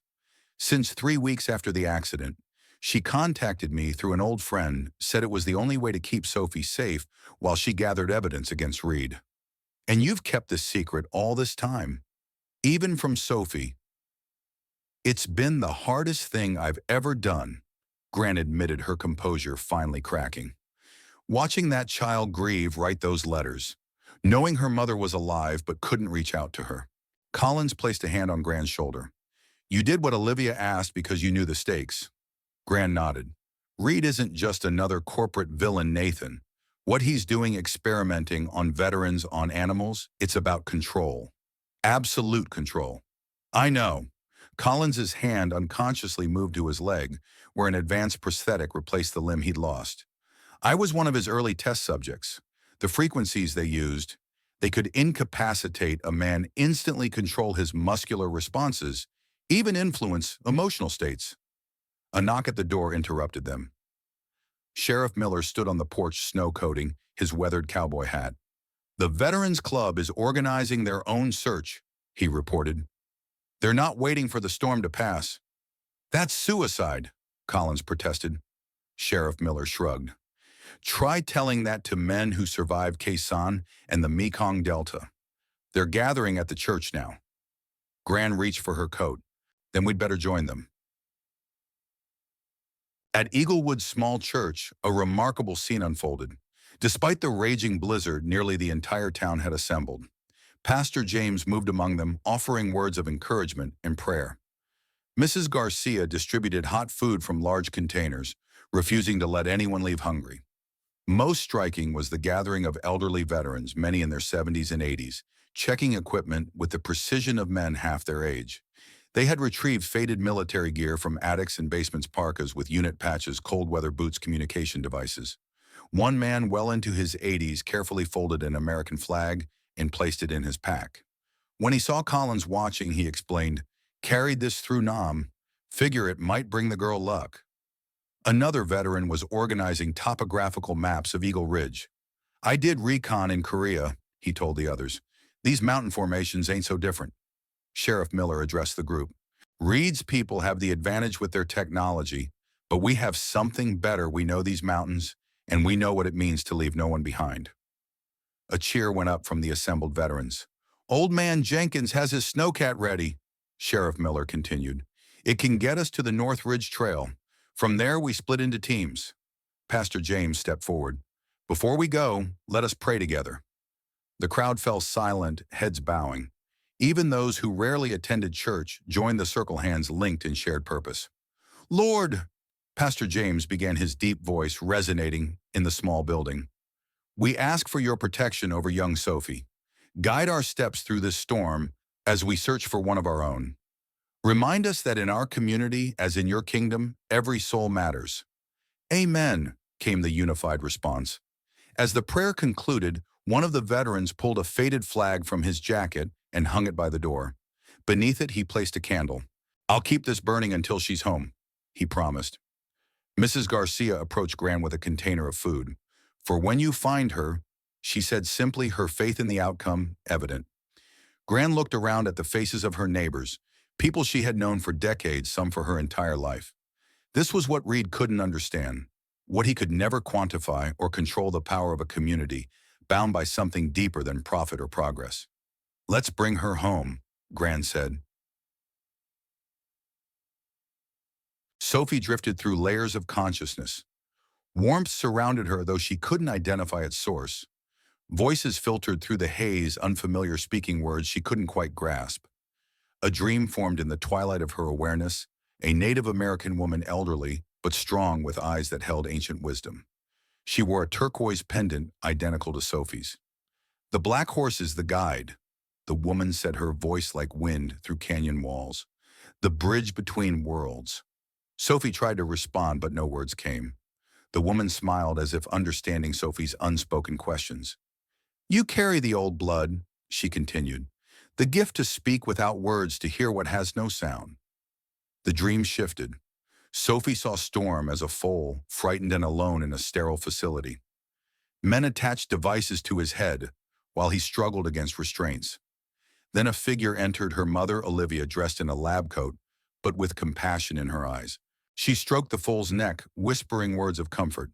"Since 3 weeks after the accident. She contacted me through an old friend, said it was the only way to keep Sophie safe while she gathered evidence against Reed." "And you've kept this secret all this time, even from Sophie." "It's been the hardest thing I've ever done," Gran admitted, her composure finally cracking. "Watching that child grieve, write those letters, knowing her mother was alive but couldn't reach out to her." Collins placed a hand on Gran's shoulder. "You did what Olivia asked because you knew the stakes." Gran nodded. "Reed isn't just another corporate villain, Nathan. What he's doing, experimenting on veterans, on animals, it's about control. Absolute control." "I know." Collins's hand unconsciously moved to his leg, where an advanced prosthetic replaced the limb he'd lost. "I was one of his early test subjects. The frequencies they used, they could incapacitate a man, instantly control his muscular responses, even influence emotional states." A knock at the door interrupted them. Sheriff Miller stood on the porch, snow coating his weathered cowboy hat. "The Veterans Club is organizing their own search," he reported. "They're not waiting for the storm to pass." "That's suicide," Collins protested. Sheriff Miller shrugged. "Try telling that to men who survived Quezon and the Mekong Delta. They're gathering at the church now." Gran reached for her coat. "Then we'd better join them." At Eaglewood's small church, a remarkable scene unfolded. Despite the raging blizzard, nearly the entire town had assembled. Pastor James moved among them, offering words of encouragement and prayer. Mrs. Garcia distributed hot food from large containers, refusing to let anyone leave hungry. Most striking was the gathering of elderly veterans, many in their 70s and 80s, checking equipment with the precision of men half their age. They had retrieved faded military gear from attics and basements, parkas with unit patches, cold weather boots, communication devices. One man, well into his 80s, carefully folded an American flag and placed it in his pack. When he saw Collins watching, he explained, "Carried this through Nam. Figure it might bring the girl luck." Another veteran was organizing topographical maps of Eagle Ridge. "I did recon in Korea," he told the others. "These mountain formations ain't so different." Sheriff Miller addressed the group. "Reed's people have the advantage with their technology, but we have something better. We know these mountains, and we know what it means to leave no one behind." A cheer went up from the assembled veterans. "Old Man Jenkins has his snowcat ready," Sheriff Miller continued. "It can get us to the North Ridge Trail. From there, we split into teams." Pastor James stepped forward. "Before we go, let us pray together." The crowd fell silent, heads bowing. Even those who rarely attended church joined the circle, hands linked in shared purpose. "Lord," Pastor James began, his deep voice resonating in the small building, "we ask for your protection over young Sophie. Guide our steps through this storm as we search for one of our own. Remind us that in our community, as in your kingdom, every soul matters." "Amen," came the unified response. As the prayer concluded, one of the veterans pulled a faded flag from his jacket and hung it by the door. Beneath it, he placed a candle. "I'll keep this burning until she's home," he promised. Mrs. Garcia approached Gran with a container of food. "For when you find her," she said simply, her faith in the outcome evident. Gran looked around at the faces of her neighbors, people she had known for decades, some for her entire life. This was what Reed couldn't understand, what he could never quantify or control: the power of a community bound by something deeper than profit or progress. "Let's bring her home," Gran said. Sophie drifted through layers of consciousness. Warmth surrounded her, though she couldn't identify its source. Voices filtered through the haze, unfamiliar speaking words she couldn't quite grasp. A dream formed in the twilight of her awareness, a Native American woman, elderly but strong, with eyes that held ancient wisdom. She wore a turquoise pendant identical to Sophie's. "The black horse is the guide," the woman said, her voice like wind through canyon walls. "The bridge between worlds." Sophie tried to respond, but no words came. The woman smiled, as if understanding Sophie's unspoken questions. "You carry the old blood," she continued, "the gift to speak without words, to hear what has no sound." The dream shifted. Sophie saw Storm as a foal, frightened and alone in a sterile facility. Men attached devices to his head while he struggled against restraints. Then a figure entered, her mother, Olivia, dressed in a lab coat, but with compassion in her eyes. She stroked the foal's neck, whispering words of comfort.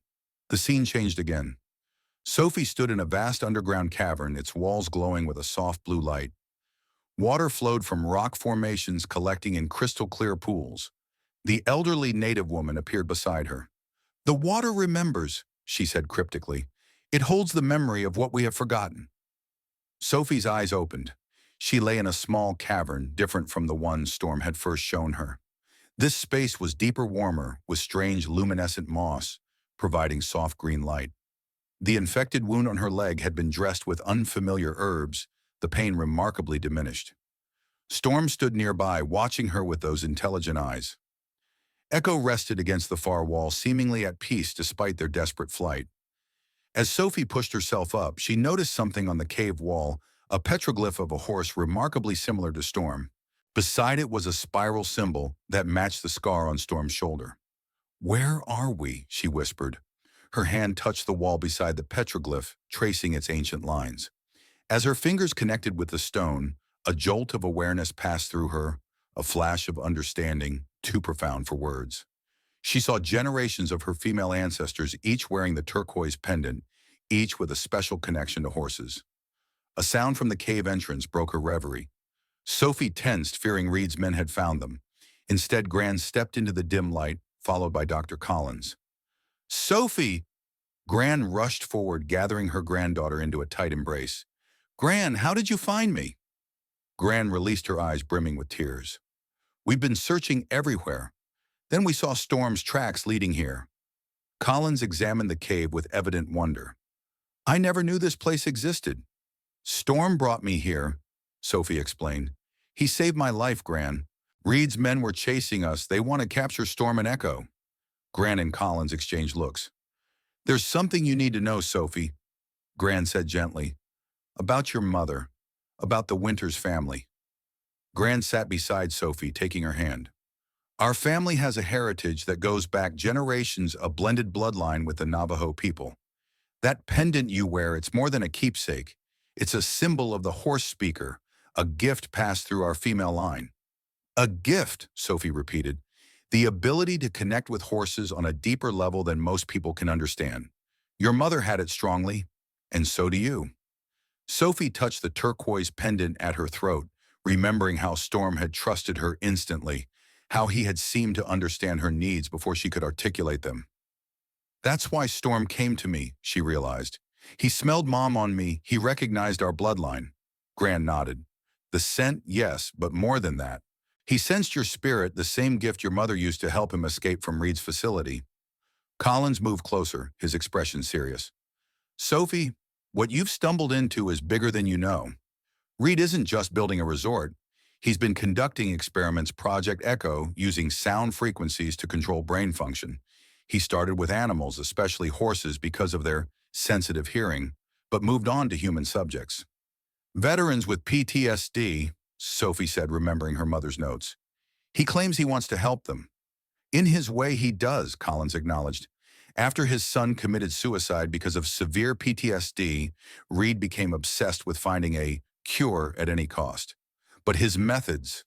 The scene changed again. Sophie stood in a vast underground cavern, its walls glowing with a soft blue light. Water flowed from rock formations, collecting in crystal-clear pools. The elderly native woman appeared beside her. "The water remembers," she said cryptically. "It holds the memory of what we have forgotten." Sophie's eyes opened. She lay in a small cavern, different from the one Storm had first shown her. This space was deeper, warmer, with strange luminescent moss, providing soft green light. The infected wound on her leg had been dressed with unfamiliar herbs, the pain remarkably diminished. Storm stood nearby, watching her with those intelligent eyes. Echo rested against the far wall, seemingly at peace despite their desperate flight. As Sophie pushed herself up, she noticed something on the cave wall, a petroglyph of a horse remarkably similar to Storm. Beside it was a spiral symbol that matched the scar on Storm's shoulder. "Where are we?" she whispered. Her hand touched the wall beside the petroglyph, tracing its ancient lines. As her fingers connected with the stone, a jolt of awareness passed through her, a flash of understanding, too profound for words. She saw generations of her female ancestors, each wearing the turquoise pendant, each with a special connection to horses. A sound from the cave entrance broke her reverie. Sophie tensed, fearing Reed's men had found them. Instead, Gran stepped into the dim light, followed by Dr. Collins. "Sophie!" Gran rushed forward, gathering her granddaughter into a tight embrace. "Gran, how did you find me?" Gran released her eyes, brimming with tears. "We've been searching everywhere. Then we saw Storm's tracks leading here." Collins examined the cave with evident wonder. "I never knew this place existed." "Storm brought me here," Sophie explained. "He saved my life, Gran. Reed's men were chasing us. They want to capture Storm and Echo." Gran and Collins exchanged looks. There's something you need to know, Sophie, Gran said gently. About your mother. About the Winters family. Gran sat beside Sophie, taking her hand. Our family has a heritage that goes back generations, a blended bloodline with the Navajo people. That pendant you wear, it's more than a keepsake. It's a symbol of the horse speaker, a gift passed through our female line. A gift, Sophie repeated. The ability to connect with horses on a deeper level than most people can understand. Your mother had it strongly, and so do you. Sophie touched the turquoise pendant at her throat, remembering how Storm had trusted her instantly, how he had seemed to understand her needs before she could articulate them. That's why Storm came to me, she realized. He smelled Mom on me, he recognized our bloodline. Gran nodded. The scent, yes, but more than that. He sensed your spirit, the same gift your mother used to help him escape from Reed's facility. Collins moved closer, his expression serious. Sophie, what you've stumbled into is bigger than you know. Reed isn't just building a resort. He's been conducting experiments Project Echo using sound frequencies to control brain function. He started with animals, especially horses, because of their sensitive hearing, but moved on to human subjects. Veterans with PTSD, Sophie said, remembering her mother's notes. He claims he wants to help them. In his way, he does, Collins acknowledged. After his son committed suicide because of severe PTSD, Reed became obsessed with finding a cure at any cost. But his methods,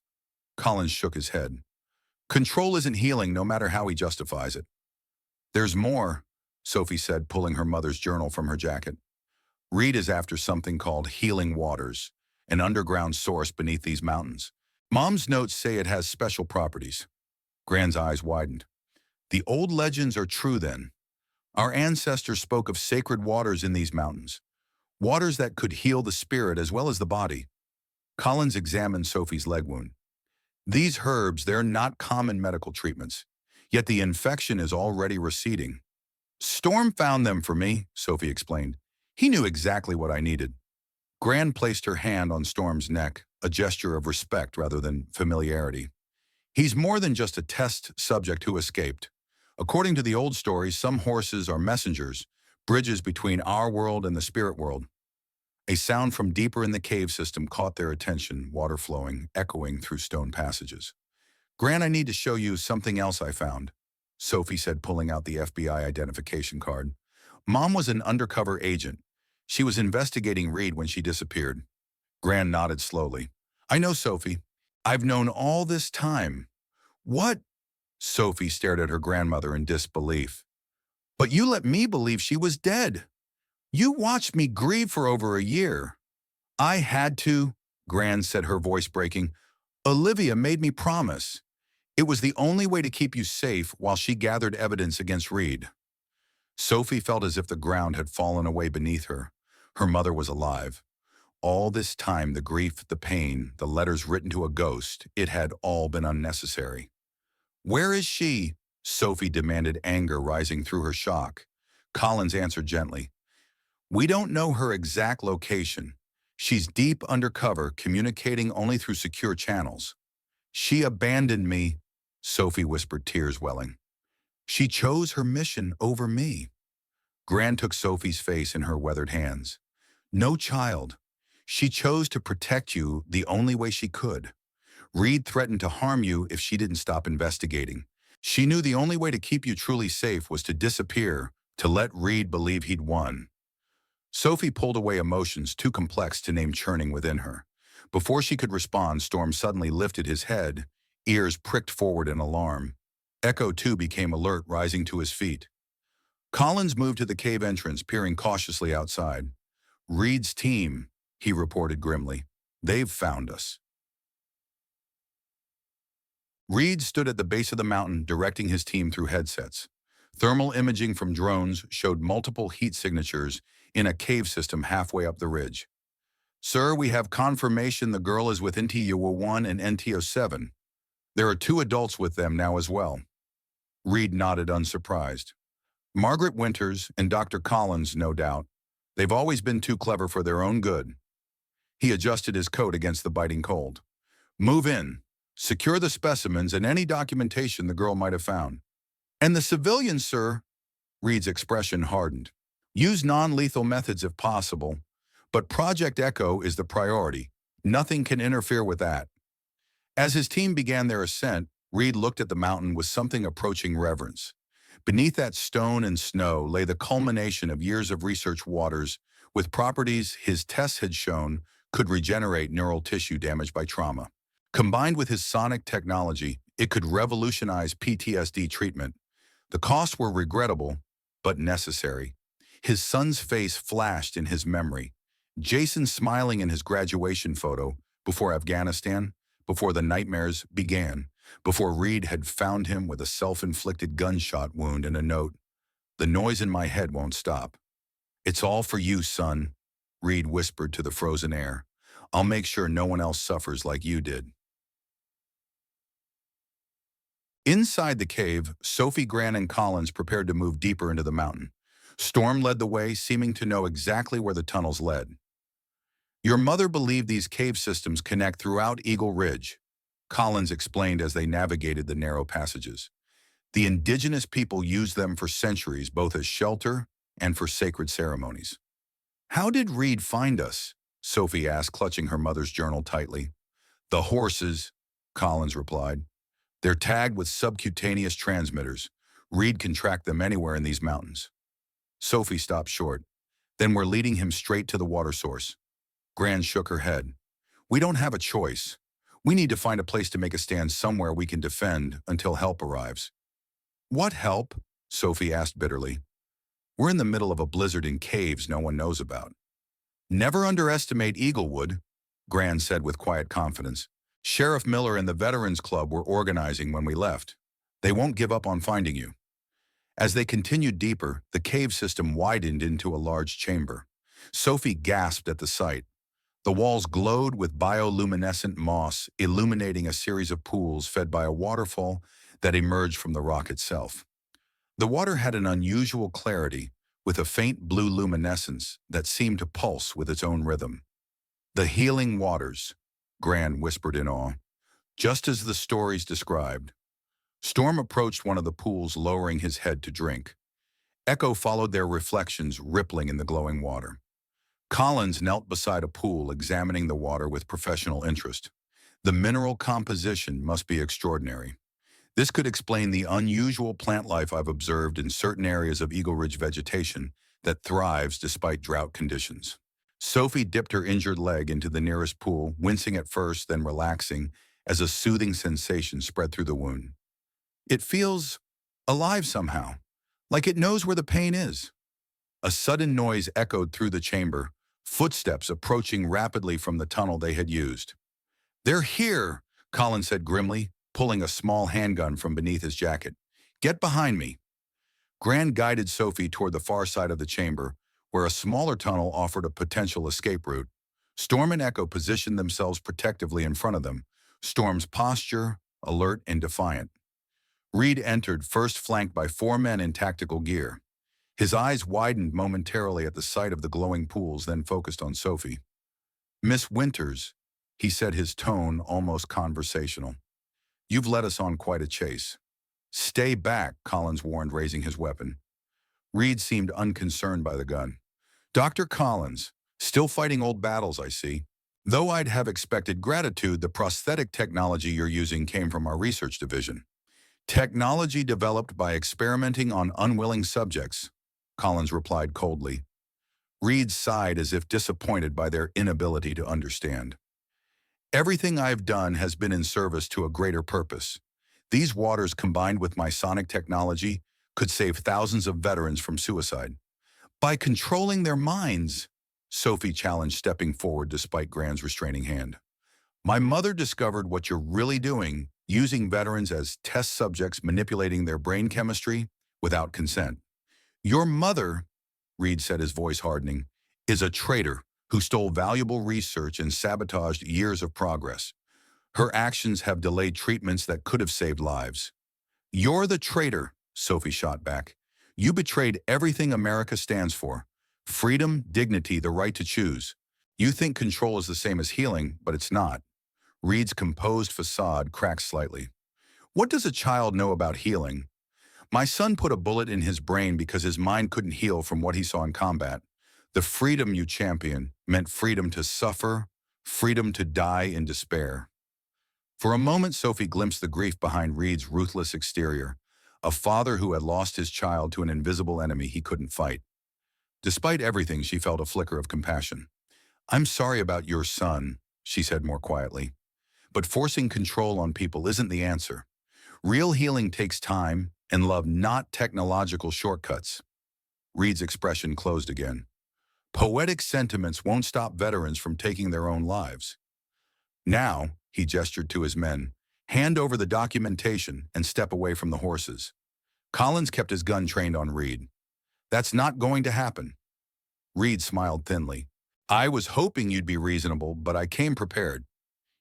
Collins shook his head. Control isn't healing, no matter how he justifies it. There's more, Sophie said, pulling her mother's journal from her jacket. Reed is after something called healing waters, an underground source beneath these mountains. Mom's notes say it has special properties. Gran's eyes widened. The old legends are true then. Our ancestors spoke of sacred waters in these mountains, waters that could heal the spirit as well as the body. Collins examined Sophie's leg wound. These herbs, they're not common medical treatments, yet the infection is already receding. Storm found them for me, Sophie explained. He knew exactly what I needed. Gran placed her hand on Storm's neck, a gesture of respect rather than familiarity. He's more than just a test subject who escaped. According to the old stories, some horses are messengers, bridges between our world and the spirit world. A sound from deeper in the cave system caught their attention, water flowing, echoing through stone passages. Gran, I need to show you something else I found, Sophie said, pulling out the FBI identification card. Mom was an undercover agent. She was investigating Reed when she disappeared. Gran nodded slowly. I know, Sophie. I've known all this time. What? Sophie stared at her grandmother in disbelief. But you let me believe she was dead. You watched me grieve for over a year. I had to, Gran said, her voice breaking. Olivia made me promise. It was the only way to keep you safe while she gathered evidence against Reed. Sophie felt as if the ground had fallen away beneath her. Her mother was alive. All this time, the grief, the pain, the letters written to a ghost, it had all been unnecessary. Where is she? Sophie demanded, anger rising through her shock. Collins answered gently. We don't know her exact location. She's deep undercover, communicating only through secure channels. She abandoned me, Sophie whispered, tears welling. She chose her mission over me. Gran took Sophie's face in her weathered hands. No child. She chose to protect you the only way she could. Reed threatened to harm you if she didn't stop investigating. She knew the only way to keep you truly safe was to disappear, to let Reed believe he'd won. Sophie pulled away, emotions too complex to name churning within her. Before she could respond, Storm suddenly lifted his head, ears pricked forward in alarm. Echo, too, became alert, rising to his feet. Collins moved to the cave entrance, peering cautiously outside. Reed's team, he reported grimly. They've found us. Reed stood at the base of the mountain, directing his team through headsets. Thermal imaging from drones showed multiple heat signatures in a cave system halfway up the ridge. Sir, we have confirmation the girl is with NTO-1 and NTO-7. There are 2 adults with them now as well. Reed nodded, unsurprised. Margaret Winters and Dr. Collins, no doubt. They've always been too clever for their own good. He adjusted his coat against the biting cold. Move in. Secure the specimens and any documentation the girl might have found. And the civilians, sir, Reed's expression hardened. Use non-lethal methods if possible, but Project Echo is the priority. Nothing can interfere with that. As his team began their ascent, Reed looked at the mountain with something approaching reverence. Beneath that stone and snow lay the culmination of years of research waters with properties his tests had shown could regenerate neural tissue damaged by trauma. Combined with his sonic technology, it could revolutionize PTSD treatment. The costs were regrettable, but necessary. His son's face flashed in his memory. Jason smiling in his graduation photo before Afghanistan, before the nightmares began, before Reed had found him with a self-inflicted gunshot wound and a note. The noise in my head won't stop. It's all for you, son, Reed whispered to the frozen air. I'll make sure no one else suffers like you did. Inside the cave, Sophie, Gran, and Collins prepared to move deeper into the mountain. Storm led the way, seeming to know exactly where the tunnels led. Your mother believed these cave systems connect throughout Eagle Ridge, Collins explained as they navigated the narrow passages. The indigenous people used them for centuries, both as shelter and for sacred ceremonies. How did Reed find us? Sophie asked, clutching her mother's journal tightly. The horses, Collins replied. They're tagged with subcutaneous transmitters. Reed can track them anywhere in these mountains. Sophie stopped short. Then we're leading him straight to the water source. Gran shook her head. We don't have a choice. We need to find a place to make a stand somewhere we can defend until help arrives. What help? Sophie asked bitterly. We're in the middle of a blizzard in caves no one knows about. Never underestimate Eaglewood, Gran said with quiet confidence. Sheriff Miller and the Veterans Club were organizing when we left. They won't give up on finding you. As they continued deeper, the cave system widened into a large chamber. Sophie gasped at the sight. The walls glowed with bioluminescent moss, illuminating a series of pools fed by a waterfall that emerged from the rock itself. The water had an unusual clarity, with a faint blue luminescence that seemed to pulse with its own rhythm. The healing waters, Gran whispered in awe, just as the stories described. Storm approached one of the pools, lowering his head to drink. Echo followed their reflections, rippling in the glowing water. Collins knelt beside a pool, examining the water with professional interest. The mineral composition must be extraordinary. This could explain the unusual plant life I've observed in certain areas of Eagle Ridge vegetation that thrives despite drought conditions. Sophie dipped her injured leg into the nearest pool, wincing at first, then relaxing as a soothing sensation spread through the wound. It feels alive somehow, like it knows where the pain is. A sudden noise echoed through the chamber, footsteps approaching rapidly from the tunnel they had used. They're here, Colin said grimly, pulling a small handgun from beneath his jacket. Get behind me. Gran guided Sophie toward the far side of the chamber, where a smaller tunnel offered a potential escape route. Storm and Echo positioned themselves protectively in front of them, Storm's posture alert and defiant. Reed entered, first flanked by 4 men in tactical gear. His eyes widened momentarily at the sight of the glowing pools, then focused on Sophie. Miss Winters, he said, his tone almost conversational. You've led us on quite a chase. Stay back, Collins warned, raising his weapon. Reed seemed unconcerned by the gun. Dr. Collins, still fighting old battles, I see. Though I'd have expected gratitude, the prosthetic technology you're using came from our research division. Technology developed by experimenting on unwilling subjects, Collins replied coldly. Reed sighed as if disappointed by their inability to understand. Everything I've done has been in service to a greater purpose. These waters, combined with my sonic technology, could save thousands of veterans from suicide. By controlling their minds, Sophie challenged, stepping forward despite Gran's restraining hand. My mother discovered what you're really doing, using veterans as test subjects, manipulating their brain chemistry without consent. Your mother, Reed said, his voice hardening, is a traitor who stole valuable research and sabotaged years of progress. Her actions have delayed treatments that could have saved lives. You're the traitor, Sophie shot back. You betrayed everything America stands for. Freedom, dignity, the right to choose. You think control is the same as healing, but it's not. Reed's composed facade cracked slightly. What does a child know about healing? My son put a bullet in his brain because his mind couldn't heal from what he saw in combat. The freedom you champion meant freedom to suffer, freedom to die in despair. For a moment, Sophie glimpsed the grief behind Reed's ruthless exterior, a father who had lost his child to an invisible enemy he couldn't fight. Despite everything, she felt a flicker of compassion. "I'm sorry about your son," she said more quietly. "But forcing control on people isn't the answer. Real healing takes time and love, not technological shortcuts." Reed's expression closed again. "Poetic sentiments won't stop veterans from taking their own lives. Now," he gestured to his men, "hand over the documentation and step away from the horses." Collins kept his gun trained on Reed. "That's not going to happen." Reed smiled thinly. "I was hoping you'd be reasonable, but I came prepared."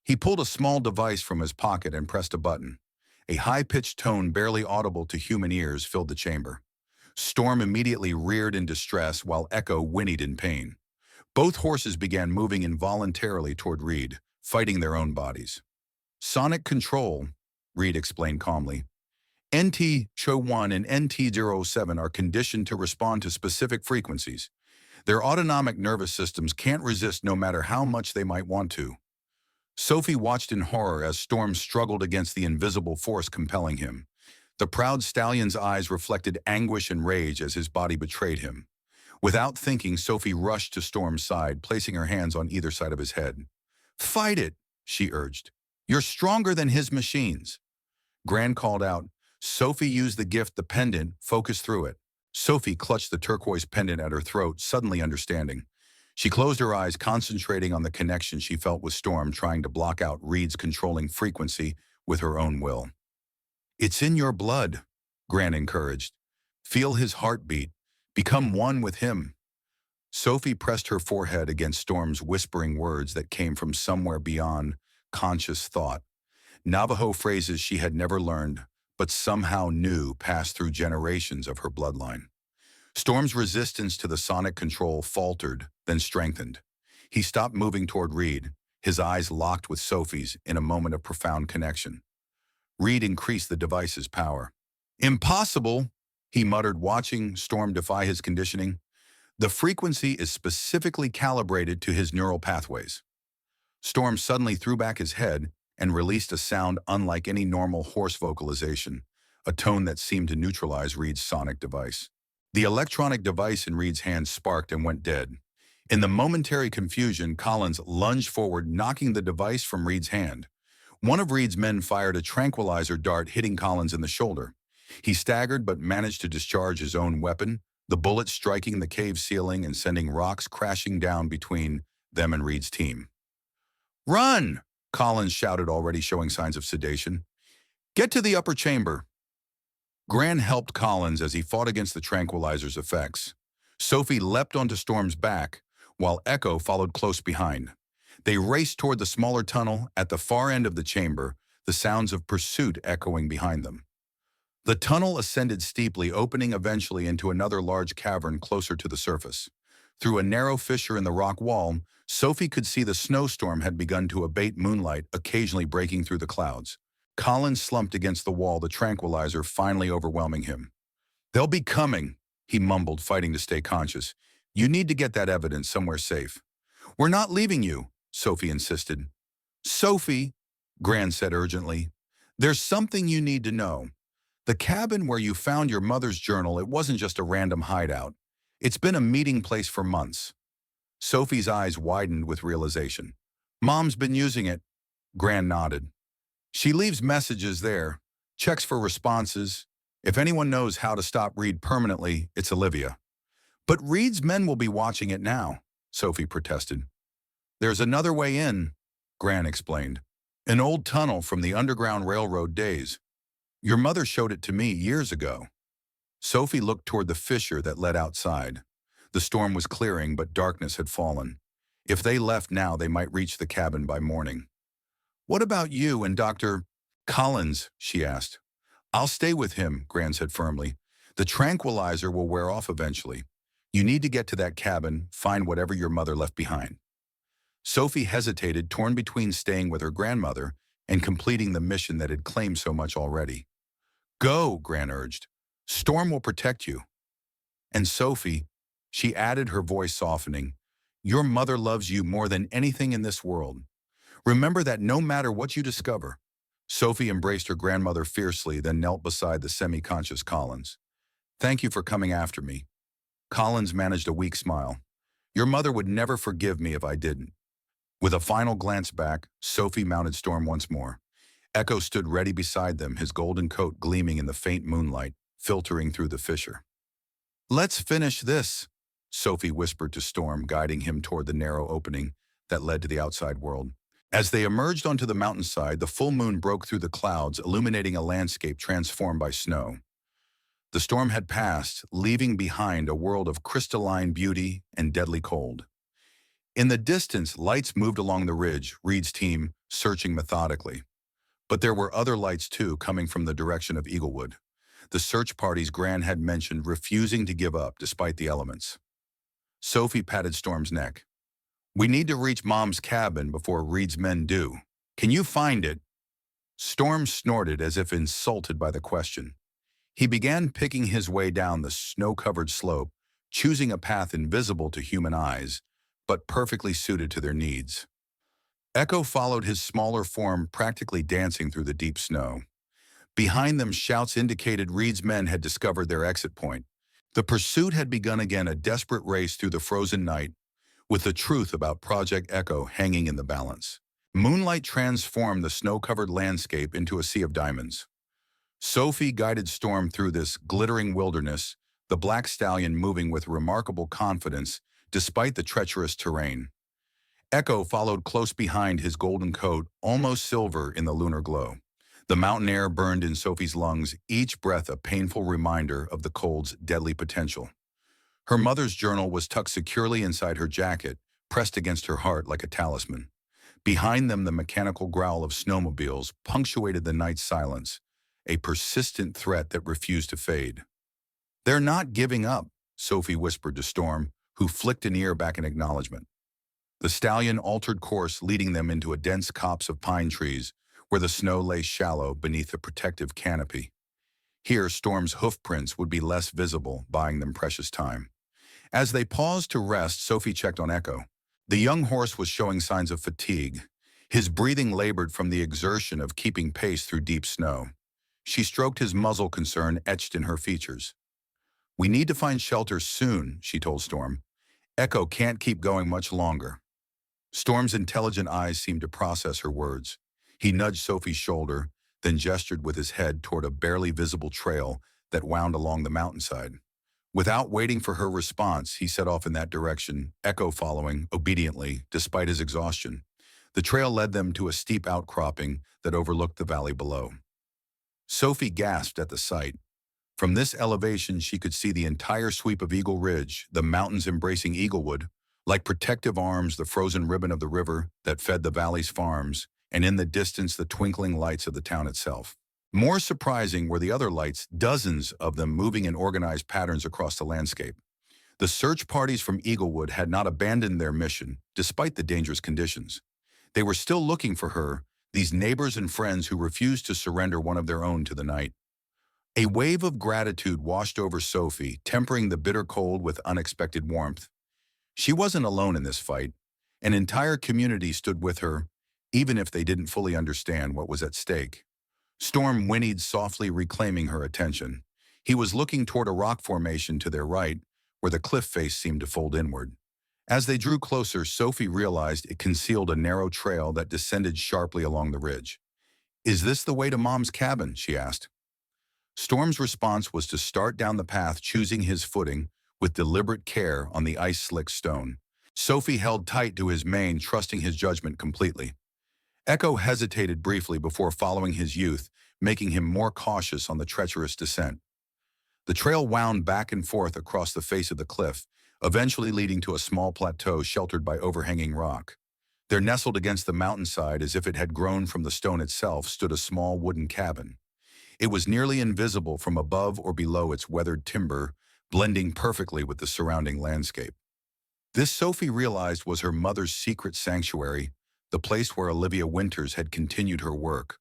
He pulled a small device from his pocket and pressed a button. A high-pitched tone barely audible to human ears filled the chamber. Storm immediately reared in distress while Echo whinnied in pain. Both horses began moving involuntarily toward Reed, fighting their own bodies. "Sonic control," Reed explained calmly. "NT-01 and NT-07 are conditioned to respond to specific frequencies. Their autonomic nervous systems can't resist no matter how much they might want to." Sophie watched in horror as Storm struggled against the invisible force compelling him. The proud stallion's eyes reflected anguish and rage as his body betrayed him. Without thinking, Sophie rushed to Storm's side, placing her hands on either side of his head. "Fight it," she urged. "You're stronger than his machines." Gran called out. Sophie used the gift, the pendant, focused through it. Sophie clutched the turquoise pendant at her throat, suddenly understanding. She closed her eyes, concentrating on the connection she felt with Storm, trying to block out Reed's controlling frequency with her own will. "It's in your blood," Gran encouraged. "Feel his heartbeat. Become one with him." Sophie pressed her forehead against Storm's whispering words that came from somewhere beyond conscious thought. Navajo phrases she had never learned, but somehow knew passed through generations of her bloodline. Storm's resistance to the sonic control faltered, then strengthened. He stopped moving toward Reed, his eyes locked with Sophie's in a moment of profound connection. Reed increased the device's power. "Impossible," he muttered, watching Storm defy his conditioning. "The frequency is specifically calibrated to his neural pathways." Storm suddenly threw back his head and released a sound unlike any normal horse vocalization, a tone that seemed to neutralize Reed's sonic device. The electronic device in Reed's hand sparked and went dead. In the momentary confusion, Collins lunged forward, knocking the device from Reed's hand. One of Reed's men fired a tranquilizer dart, hitting Collins in the shoulder. He staggered but managed to discharge his own weapon, the bullet striking the cave ceiling and sending rocks crashing down between them and Reed's team. "Run!" Collins shouted, already showing signs of sedation. "Get to the upper chamber." Gran helped Collins as he fought against the tranquilizer's effects. Sophie leapt onto Storm's back, while Echo followed close behind. They raced toward the smaller tunnel at the far end of the chamber, the sounds of pursuit echoing behind them. The tunnel ascended steeply, opening eventually into another large cavern closer to the surface. Through a narrow fissure in the rock wall, Sophie could see the snowstorm had begun to abate, moonlight occasionally breaking through the clouds. Collins slumped against the wall, the tranquilizer finally overwhelming him. "They'll be coming," he mumbled, fighting to stay conscious. "You need to get that evidence somewhere safe." "We're not leaving you," Sophie insisted. "Sophie," Gran said urgently, "there's something you need to know. The cabin where you found your mother's journal, it wasn't just a random hideout. It's been a meeting place for months." Sophie's eyes widened with realization. "Mom's been using it." Gran nodded. "She leaves messages there, checks for responses. If anyone knows how to stop Reed permanently, it's Olivia." "But Reed's men will be watching it now," Sophie protested. "There's another way in," Gran explained. "An old tunnel from the Underground Railroad days. Your mother showed it to me years ago." Sophie looked toward the fissure that led outside. The storm was clearing, but darkness had fallen. If they left now, they might reach the cabin by morning. "What about you and Dr. Collins?" she asked. "I'll stay with him," Gran said firmly. "The tranquilizer will wear off eventually. You need to get to that cabin, find whatever your mother left behind." Sophie hesitated, torn between staying with her grandmother and completing the mission that had claimed so much already. "Go," Gran urged. Storm will protect you. And Sophie, she added, her voice softening, your mother loves you more than anything in this world. Remember that no matter what you discover. Sophie embraced her grandmother fiercely, then knelt beside the semi-conscious Collins. Thank you for coming after me. Collins managed a weak smile. Your mother would never forgive me if I didn't. With a final glance back, Sophie mounted Storm once more. Echo stood ready beside them, his golden coat gleaming in the faint moonlight, filtering through the fissure. Let's finish this, Sophie whispered to Storm, guiding him toward the narrow opening that led to the outside world. As they emerged onto the mountainside, the full moon broke through the clouds, illuminating a landscape transformed by snow. The storm had passed, leaving behind a world of crystalline beauty and deadly cold. In the distance, lights moved along the ridge, Reed's team searching methodically. But there were other lights too, coming from the direction of Eaglewood. The search parties Gran had mentioned refusing to give up despite the elements. Sophie patted Storm's neck. We need to reach Mom's cabin before Reed's men do. Can you find it? Storm snorted as if insulted by the question. He began picking his way down the snow-covered slope, choosing a path invisible to human eyes, but perfectly suited to their needs. Echo followed his smaller form, practically dancing through the deep snow. Behind them, shouts indicated Reed's men had discovered their exit point. The pursuit had begun again, a desperate race through the frozen night, with the truth about Project Echo hanging in the balance. Moonlight transformed the snow-covered landscape into a sea of diamonds. Sophie guided Storm through this glittering wilderness, the black stallion moving with remarkable confidence despite the treacherous terrain. Echo followed close behind, his golden coat almost silver in the lunar glow. The mountain air burned in Sophie's lungs, each breath a painful reminder of the cold's deadly potential. Her mother's journal was tucked securely inside her jacket, pressed against her heart like a talisman. Behind them, the mechanical growl of snowmobiles punctuated the night's silence, a persistent threat that refused to fade. They're not giving up, Sophie whispered to Storm, who flicked an ear back in acknowledgement. The stallion altered course, leading them into a dense copse of pine trees, where the snow lay shallow beneath a protective canopy. Here, Storm's hoofprints would be less visible, buying them precious time. As they paused to rest, Sophie checked on Echo. The young horse was showing signs of fatigue. His breathing labored from the exertion of keeping pace through deep snow. She stroked his muzzle, concern etched in her features. We need to find shelter soon, she told Storm. Echo can't keep going much longer. Storm's intelligent eyes seemed to process her words. He nudged Sophie's shoulder, then gestured with his head toward a barely visible trail that wound along the mountainside. Without waiting for her response, he set off in that direction, Echo following, obediently, despite his exhaustion. The trail led them to a steep outcropping that overlooked the valley below. Sophie gasped at the sight. From this elevation, she could see the entire sweep of Eagle Ridge, the mountains embracing Eaglewood, like protective arms, the frozen ribbon of the river that fed the valley's farms, and in the distance, the twinkling lights of the town itself. More surprising were the other lights, dozens of them moving in organized patterns across the landscape. The search parties from Eaglewood had not abandoned their mission, despite the dangerous conditions. They were still looking for her, these neighbors and friends who refused to surrender one of their own to the night. A wave of gratitude washed over Sophie, tempering the bitter cold with unexpected warmth. She wasn't alone in this fight. An entire community stood with her, even if they didn't fully understand what was at stake. Storm whinnied softly, reclaiming her attention. He was looking toward a rock formation to their right, where the cliff face seemed to fold inward. As they drew closer, Sophie realized it concealed a narrow trail that descended sharply along the ridge. Is this the way to Mom's cabin? She asked. Storm's response was to start down the path, choosing his footing with deliberate care on the ice-slick stone. Sophie held tight to his mane, trusting his judgment completely. Echo hesitated briefly before following his youth, making him more cautious on the treacherous descent. The trail wound back and forth across the face of the cliff, eventually leading to a small plateau sheltered by overhanging rock. There, nestled against the mountainside as if it had grown from the stone itself, stood a small wooden cabin. It was nearly invisible from above or below its weathered timber, blending perfectly with the surrounding landscape. This, Sophie realized, was her mother's secret sanctuary, the place where Olivia Winters had continued her work,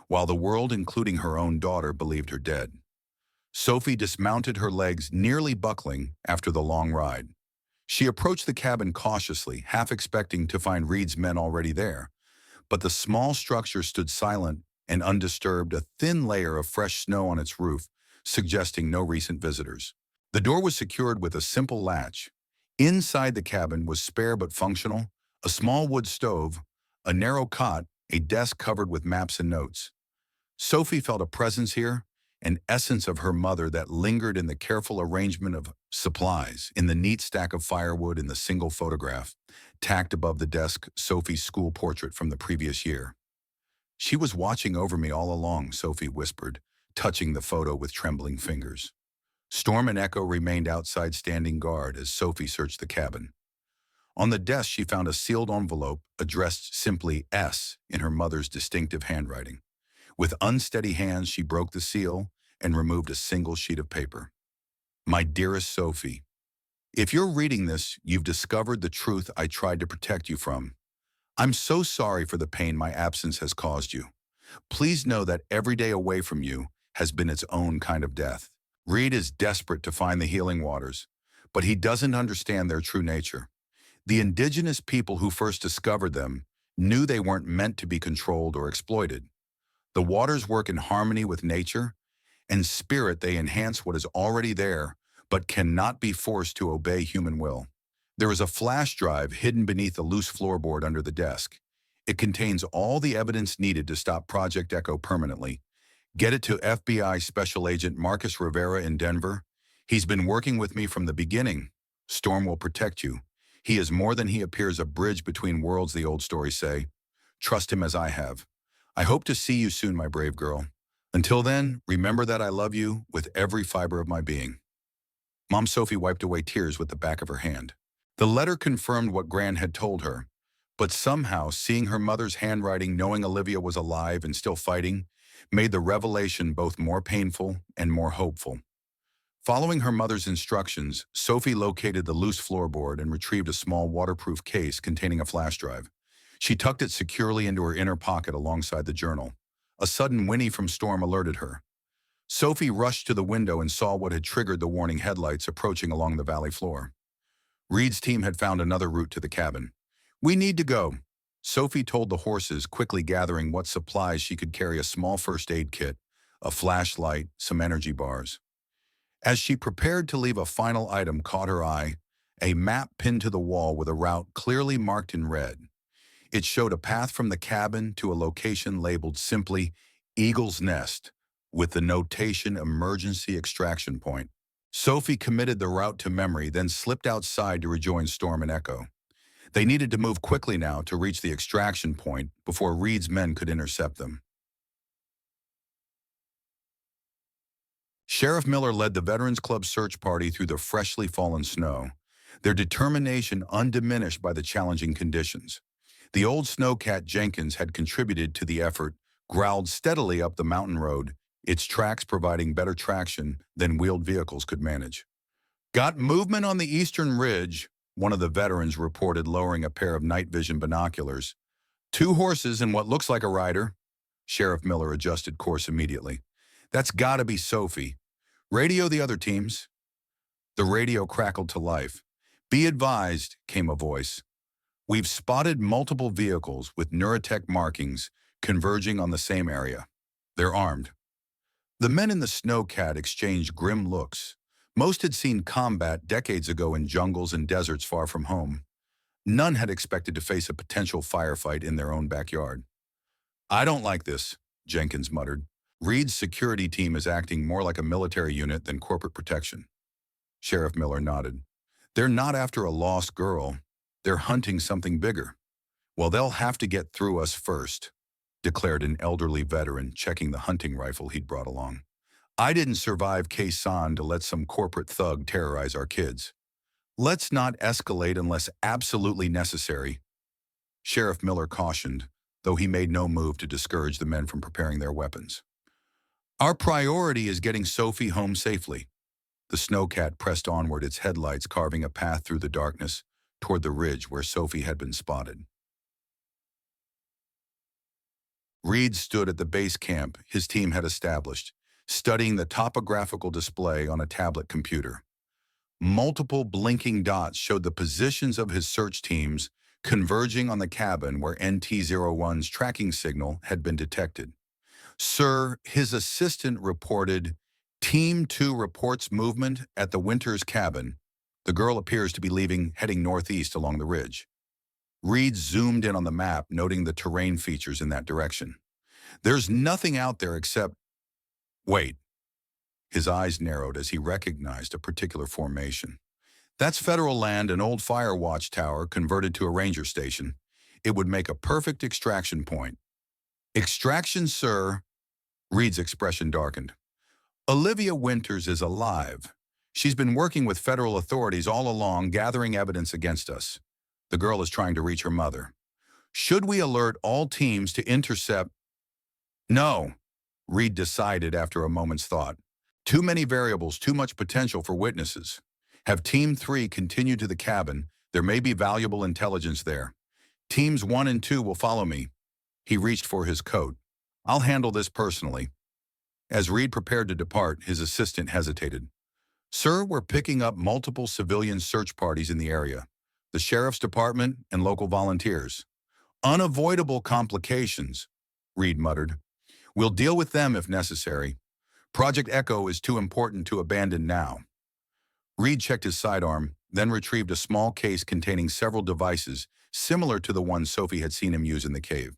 while the world, including her own daughter, believed her dead. Sophie dismounted, her legs nearly buckling after the long ride. She approached the cabin cautiously, half expecting to find Reed's men already there. But the small structure stood silent and undisturbed, a thin layer of fresh snow on its roof, suggesting no recent visitors. The door was secured with a simple latch. Inside the cabin was spare but functional, a small wood stove, a narrow cot, a desk covered with maps and notes. Sophie felt a presence here, an essence of her mother that lingered in the careful arrangement of supplies, in the neat stack of firewood, in the single photograph, tacked above the desk, Sophie's school portrait from the previous year. She was watching over me all along, Sophie whispered, touching the photo with trembling fingers. Storm and Echo remained outside standing guard as Sophie searched the cabin. On the desk, she found a sealed envelope addressed simply S in her mother's distinctive handwriting. With unsteady hands, she broke the seal and removed a single sheet of paper. My dearest Sophie, if you're reading this, you've discovered the truth I tried to protect you from. I'm so sorry for the pain my absence has caused you. Please know that every day away from you has been its own kind of death. Reed is desperate to find the healing waters, but he doesn't understand their true nature. The indigenous people who first discovered them knew they weren't meant to be controlled or exploited. The waters work in harmony with nature, and spirit they enhance what is already there, but cannot be forced to obey human will. There is a flash drive hidden beneath the loose floorboard under the desk. It contains all the evidence needed to stop Project Echo permanently. Get it to FBI Special Agent Marcus Rivera in Denver. He's been working with me from the beginning. Storm will protect you. He is more than he appears, a bridge between worlds, the old stories say. Trust him as I have. I hope to see you soon, my brave girl. Until then, remember that I love you with every fiber of my being. Mom Sophie wiped away tears with the back of her hand. The letter confirmed what Gran had told her, but somehow seeing her mother's handwriting, knowing Olivia was alive and still fighting, made the revelation both more painful and more hopeful. Following her mother's instructions, Sophie located the loose floorboard and retrieved a small waterproof case containing a flash drive. She tucked it securely into her inner pocket alongside the journal. A sudden whinny from Storm alerted her. Sophie rushed to the window and saw what had triggered the warning headlights approaching along the valley floor. Reed's team had found another route to the cabin. We need to go, Sophie told the horses, quickly gathering what supplies she could carry: a small first aid kit, a flashlight, some energy bars. As she prepared to leave, a final item caught her eye, a map pinned to the wall with a route clearly marked in red. It showed a path from the cabin to a location labeled simply Eagle's Nest, with the notation emergency extraction point. Sophie committed the route to memory, then slipped outside to rejoin Storm and Echo. They needed to move quickly now to reach the extraction point before Reed's men could intercept them. Sheriff Miller led the Veterans Club search party through the freshly fallen snow, their determination undiminished by the challenging conditions. The old snowcat Jenkins had contributed to the effort, growled steadily up the mountain road, its tracks providing better traction than wheeled vehicles could manage. Got movement on the eastern ridge, one of the veterans reported, lowering a pair of night vision binoculars. 2 horses and what looks like a rider. Sheriff Miller adjusted course immediately. That's gotta be Sophie. Radio the other teams. The radio crackled to life. Be advised, came a voice. We've spotted multiple vehicles with Neurotech markings converging on the same area. They're armed. The men in the snowcat exchanged grim looks. Most had seen combat decades ago in jungles and deserts far from home. None had expected to face a potential firefight in their own backyard. I don't like this, Jenkins muttered. Reed's security team is acting more like a military unit than corporate protection. Sheriff Miller nodded. They're not after a lost girl. They're hunting something bigger. Well, they'll have to get through us first, declared an elderly veteran, checking the hunting rifle he'd brought along. I didn't survive Quezon to let some corporate thug terrorize our kids. Let's not escalate unless absolutely necessary, Sheriff Miller cautioned, though he made no move to discourage the men from preparing their weapons. Our priority is getting Sophie home safely. The snowcat pressed onward, its headlights carving a path through the darkness toward the ridge where Sophie had been spotted. Reed stood at the base camp his team had established, studying the topographical display on a tablet computer. Multiple blinking dots showed the positions of his search teams converging on the cabin where NT-01's tracking signal had been detected. Sir, his assistant reported, Team 2 reports movement at the Winters cabin. The girl appears to be heading northeast along the ridge. Reed zoomed in on the map, noting the terrain features in that direction. There's nothing out there except... Wait. His eyes narrowed as he recognized a particular formation. That's federal land, an old fire watchtower converted to a ranger station. It would make a perfect extraction point. Extraction, sir? Reed's expression darkened. Olivia Winters is alive. She's been working with federal authorities all along, gathering evidence against us. The girl is trying to reach her mother. Should we alert all teams to intercept? No, Reed decided after a moment's thought. Too many variables, too much potential for witnesses. Have Team 3 continue to the cabin. There may be valuable intelligence there. Teams 1 and 2 will follow me. He reached for his coat. I'll handle this personally. As Reed prepared to depart, his assistant hesitated. Sir, we're picking up multiple civilian search parties in the area. The sheriff's department and local volunteers. Unavoidable complications, Reed muttered. We'll deal with them if necessary. Project Echo is too important to abandon now. Reed checked his sidearm, then retrieved a small case containing several devices similar to the one Sophie had seen him use in the cave.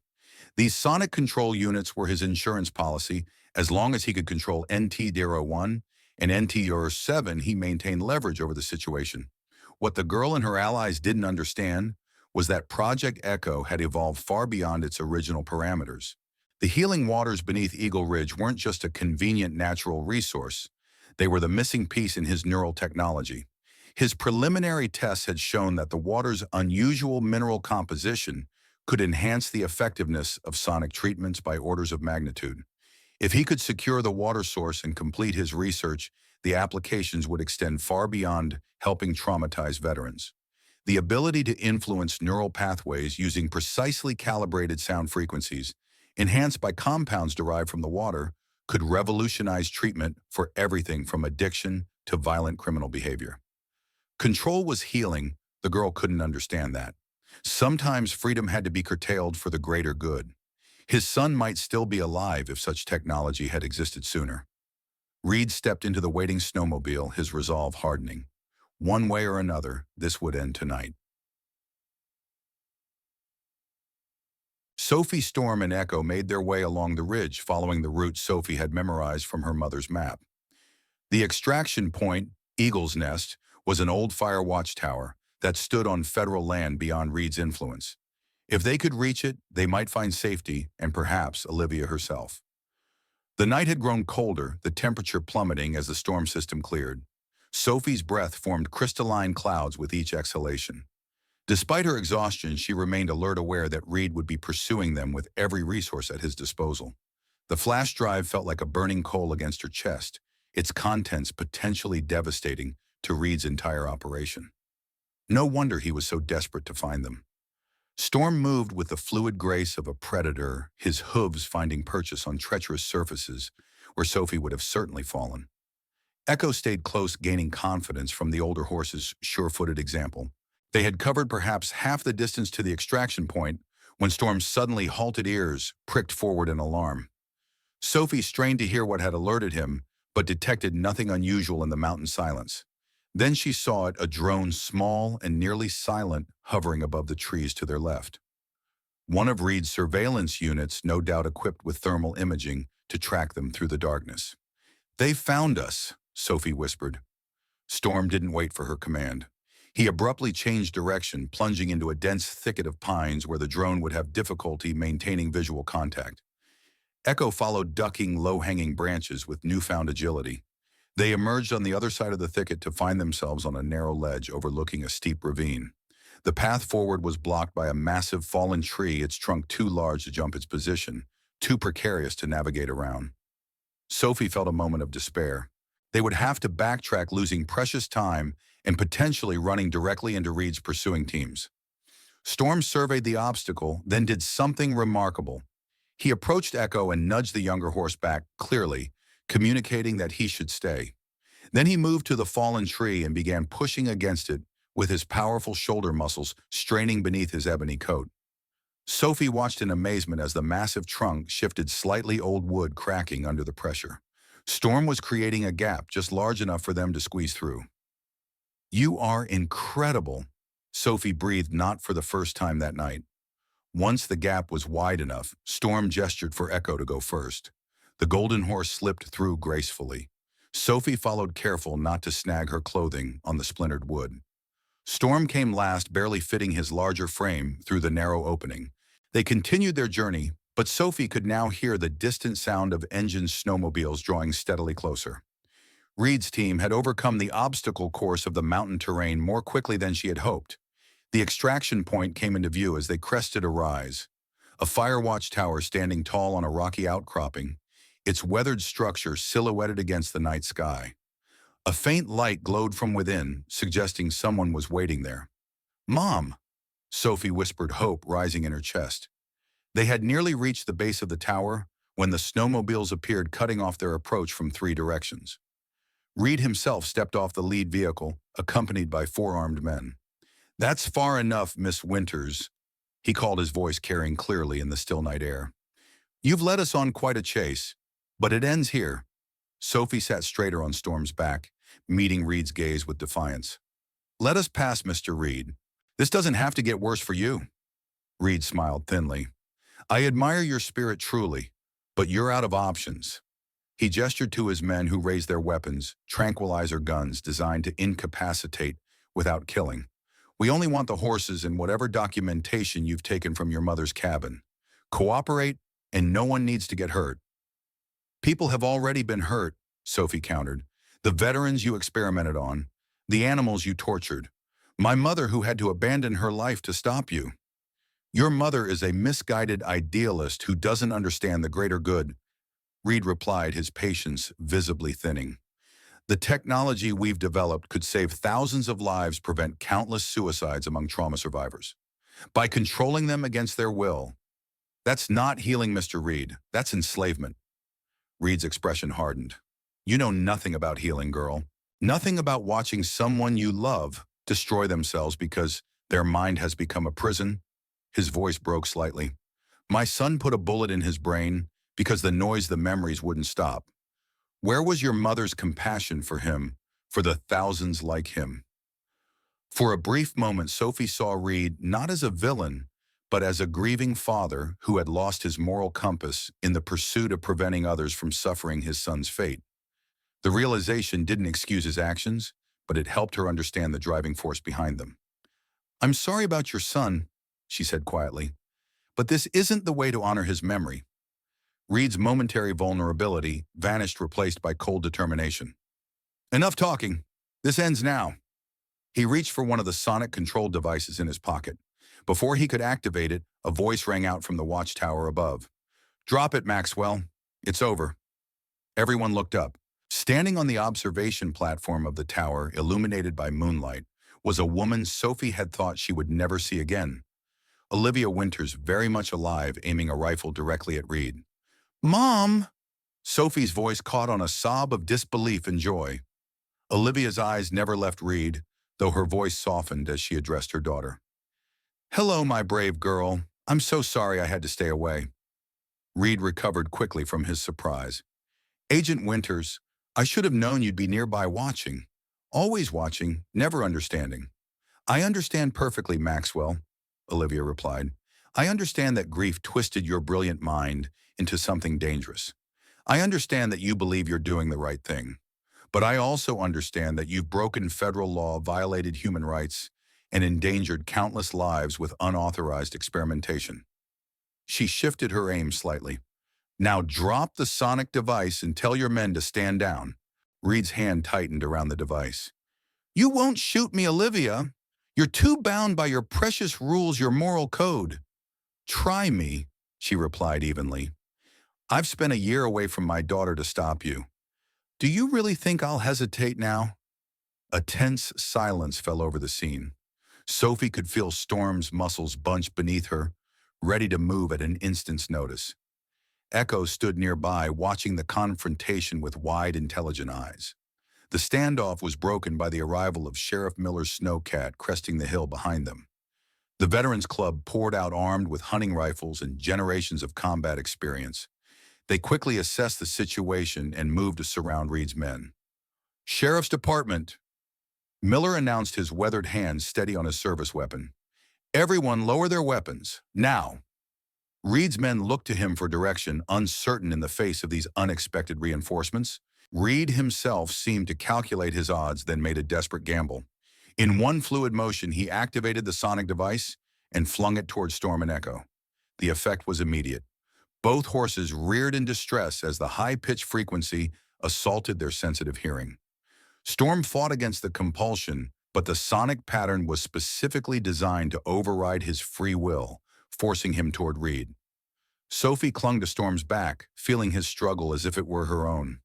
These sonic control units were his insurance policy. As long as he could control NT-01 and NT-07, he maintained leverage over the situation. What the girl and her allies didn't understand was that Project Echo had evolved far beyond its original parameters. The healing waters beneath Eagle Ridge weren't just a convenient natural resource. They were the missing piece in his neural technology. His preliminary tests had shown that the water's unusual mineral composition could enhance the effectiveness of sonic treatments by orders of magnitude. If he could secure the water source and complete his research, the applications would extend far beyond helping traumatized veterans. The ability to influence neural pathways using precisely calibrated sound frequencies, enhanced by compounds derived from the water, could revolutionize treatment for everything from addiction to violent criminal behavior. Control was healing. The girl couldn't understand that. Sometimes freedom had to be curtailed for the greater good. His son might still be alive if such technology had existed sooner. Reed stepped into the waiting snowmobile, his resolve hardening. One way or another, this would end tonight. Sophie, Storm, and Echo made their way along the ridge, following the route Sophie had memorized from her mother's map. The extraction point, Eagle's Nest, was an old fire watchtower that stood on federal land beyond Reed's influence. If they could reach it, they might find safety and perhaps Olivia herself. The night had grown colder, the temperature plummeting as the storm system cleared. Sophie's breath formed crystalline clouds with each exhalation. Despite her exhaustion, she remained alert, aware that Reed would be pursuing them with every resource at his disposal. The flash drive felt like a burning coal against her chest, its contents potentially devastating to Reed's entire operation. No wonder he was so desperate to find them. Storm moved with the fluid grace of a predator, his hooves finding purchase on treacherous surfaces where Sophie would have certainly fallen. Echo stayed close, gaining confidence from the older horse's sure-footed example. They had covered perhaps half the distance to the extraction point when Storm's suddenly halted ears pricked forward in alarm. Sophie strained to hear what had alerted him, but detected nothing unusual in the mountain silence. Then she saw it, a drone, small and nearly silent, hovering above the trees to their left. One of Reed's surveillance units, no doubt equipped with thermal imaging to track them through the darkness. "They found us," Sophie whispered. Storm didn't wait for her command. He abruptly changed direction, plunging into a dense thicket of pines where the drone would have difficulty maintaining visual contact. Echo followed, ducking low-hanging branches with newfound agility. They emerged on the other side of the thicket to find themselves on a narrow ledge overlooking a steep ravine. The path forward was blocked by a massive fallen tree, its trunk too large to jump its position, too precarious to navigate around. Sophie felt a moment of despair. They would have to backtrack, losing precious time and potentially running directly into Reed's pursuing teams. Storm surveyed the obstacle, then did something remarkable. He approached Echo and nudged the younger horse back, clearly communicating that he should stay. Then he moved to the fallen tree and began pushing against it with his powerful shoulder muscles straining beneath his ebony coat. Sophie watched in amazement as the massive trunk shifted slightly, old wood cracking under the pressure. Storm was creating a gap just large enough for them to squeeze through. "You are incredible," Sophie breathed, not for the first time that night. Once the gap was wide enough, Storm gestured for Echo to go first. The golden horse slipped through gracefully. Sophie followed, careful not to snag her clothing on the splintered wood. Storm came last, barely fitting his larger frame through the narrow opening. They continued their journey, but Sophie could now hear the distant sound of engines, snowmobiles drawing steadily closer. Reed's team had overcome the obstacle course of the mountain terrain more quickly than she had hoped. The extraction point came into view as they crested a rise. A fire watch tower standing tall on a rocky outcropping, its weathered structure silhouetted against the night sky. A faint light glowed from within, suggesting someone was waiting there. "Mom!" Sophie whispered, hope rising in her chest. They had nearly reached the base of the tower when the snowmobiles appeared, cutting off their approach from three directions. Reed himself stepped off the lead vehicle, accompanied by four armed men. "That's far enough, Miss Winters," he called, his voice carrying clearly in the still night air. "You've led us on quite a chase, but it ends here." Sophie sat straighter on Storm's back, meeting Reed's gaze with defiance. "Let us pass, Mr. Reed. This doesn't have to get worse for you." Reed smiled thinly. "I admire your spirit truly, but you're out of options." He gestured to his men, who raised their weapons, tranquilizer guns designed to incapacitate without killing. "We only want the horses and whatever documentation you've taken from your mother's cabin. Cooperate, and no one needs to get hurt." "People have already been hurt," Sophie countered. "The veterans you experimented on, the animals you tortured, my mother who had to abandon her life to stop you. Your mother is a misguided idealist who doesn't understand the greater good," Reed replied, his patience visibly thinning. "The technology we've developed could save thousands of lives, prevent countless suicides among trauma survivors. By controlling them against their will. That's not healing, Mr. Reed. That's enslavement." Reed's expression hardened. "You know nothing about healing, girl. Nothing about watching someone you love destroy themselves because their mind has become a prison." His voice broke slightly. "My son put a bullet in his brain because the noise, the memories wouldn't stop. Where was your mother's compassion for him, for the thousands like him?" For a brief moment, Sophie saw Reed not as a villain, but as a grieving father who had lost his moral compass in the pursuit of preventing others from suffering his son's fate. The realization didn't excuse his actions, but it helped her understand the driving force behind them. "I'm sorry about your son," she said quietly, "but this isn't the way to honor his memory." Reed's momentary vulnerability vanished, replaced by cold determination. "Enough talking. This ends now." He reached for one of the sonic control devices in his pocket. Before he could activate it, a voice rang out from the watchtower above. "Drop it, Maxwell. It's over." Everyone looked up. Standing on the observation platform of the tower, illuminated by moonlight, was a woman Sophie had thought she would never see again. Olivia Winters, very much alive, aiming a rifle directly at Reed. "Mom!" Sophie's voice caught on a sob of disbelief and joy. Olivia's eyes never left Reed, though her voice softened as she addressed her daughter. "Hello, my brave girl. I'm so sorry I had to stay away." Reed recovered quickly from his surprise. "Agent Winters, I should have known you'd be nearby watching. Always watching, never understanding." "I understand perfectly, Maxwell," Olivia replied. "I understand that grief twisted your brilliant mind into something dangerous. I understand that you believe you're doing the right thing. But I also understand that you've broken federal law, violated human rights, and endangered countless lives with unauthorized experimentation." She shifted her aim slightly. "Now drop the sonic device and tell your men to stand down." Reed's hand tightened around the device. "You won't shoot me, Olivia. You're too bound by your precious rules, your moral code." "Try me," she replied evenly. "I've spent a year away from my daughter to stop you. Do you really think I'll hesitate now?" A tense silence fell over the scene. Sophie could feel Storm's muscles bunch beneath her, ready to move at an instant's notice. Echo stood nearby, watching the confrontation with wide, intelligent eyes. The standoff was broken by the arrival of Sheriff Miller's snowcat cresting the hill behind them. The Veterans Club poured out armed with hunting rifles and generations of combat experience. They quickly assessed the situation and moved to surround Reed's men. "Sheriff's Department." Miller announced, his weathered hands steady on his service weapon. "Everyone lower their weapons, now." Reed's men looked to him for direction, uncertain in the face of these unexpected reinforcements. Reed himself seemed to calculate his odds, then made a desperate gamble. In one fluid motion, he activated the sonic device and flung it toward Storm and Echo. The effect was immediate. Both horses reared in distress as the high-pitched frequency assaulted their sensitive hearing. Storm fought against the compulsion, but the sonic pattern was specifically designed to override his free will, forcing him toward Reed. Sophie clung to Storm's back, feeling his struggle as if it were her own.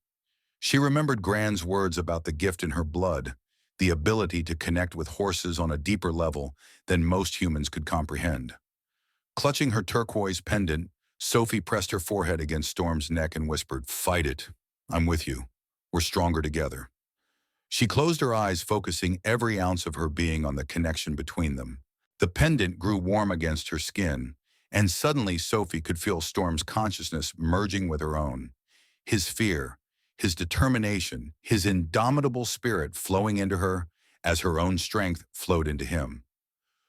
She remembered Gran's words about the gift in her blood, the ability to connect with horses on a deeper level than most humans could comprehend. Clutching her turquoise pendant, Sophie pressed her forehead against Storm's neck and whispered, "Fight it. I'm with you. We're stronger together." She closed her eyes, focusing every ounce of her being on the connection between them. The pendant grew warm against her skin, and suddenly Sophie could feel Storm's consciousness merging with her own. His fear, his determination, his indomitable spirit flowing into her as her own strength flowed into him.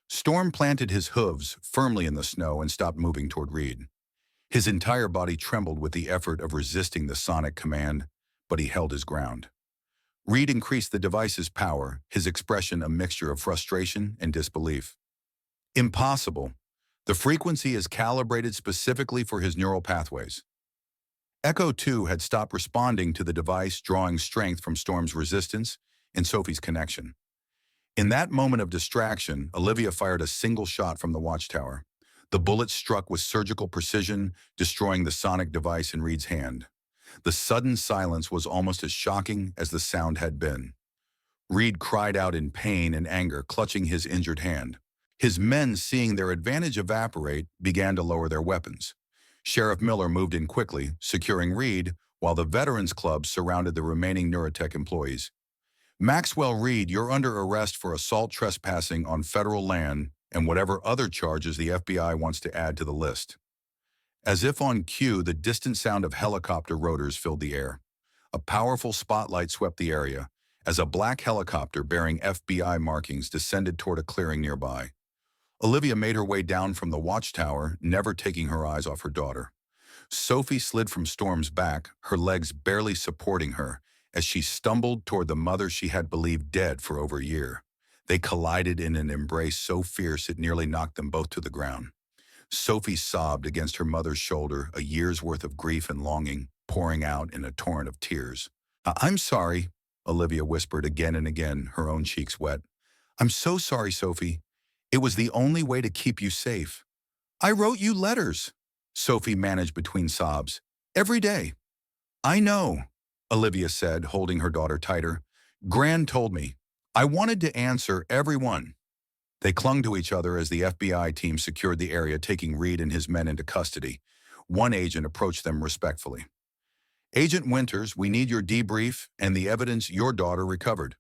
Storm planted his hooves firmly in the snow and stopped moving toward Reed. His entire body trembled with the effort of resisting the sonic command, but he held his ground. Reed increased the device's power, his expression a mixture of frustration and disbelief. "Impossible. The frequency is calibrated specifically for his neural pathways." Echo 2 had stopped responding to the device, drawing strength from Storm's resistance and Sophie's connection. In that moment of distraction, Olivia fired a single shot from the watchtower. The bullet struck with surgical precision, destroying the sonic device in Reed's hand. The sudden silence was almost as shocking as the sound had been. Reed cried out in pain and anger, clutching his injured hand. His men, seeing their advantage evaporate, began to lower their weapons. Sheriff Miller moved in quickly, securing Reed, while the Veterans Club surrounded the remaining Neurotech employees. "Maxwell Reed, you're under arrest for assault trespassing on federal land and whatever other charges the FBI wants to add to the list." As if on cue, the distant sound of helicopter rotors filled the air. A powerful spotlight swept the area as a black helicopter bearing FBI markings descended toward a clearing nearby. Olivia made her way down from the watchtower, never taking her eyes off her daughter. Sophie slid from Storm's back, her legs barely supporting her, as she stumbled toward the mother she had believed dead for over a year. They collided in an embrace so fierce it nearly knocked them both to the ground. Sophie sobbed against her mother's shoulder, a year's worth of grief and longing pouring out in a torrent of tears. "I'm sorry," Olivia whispered again and again, her own cheeks wet. "I'm so sorry, Sophie. It was the only way to keep you safe. I wrote you letters," Sophie managed between sobs. "Every day." "I know," Olivia said, holding her daughter tighter. "Gran told me. I wanted to answer every one." They clung to each other as the FBI team secured the area, taking Reed and his men into custody. One agent approached them respectfully. "Agent Winters, we need your debrief and the evidence your daughter recovered."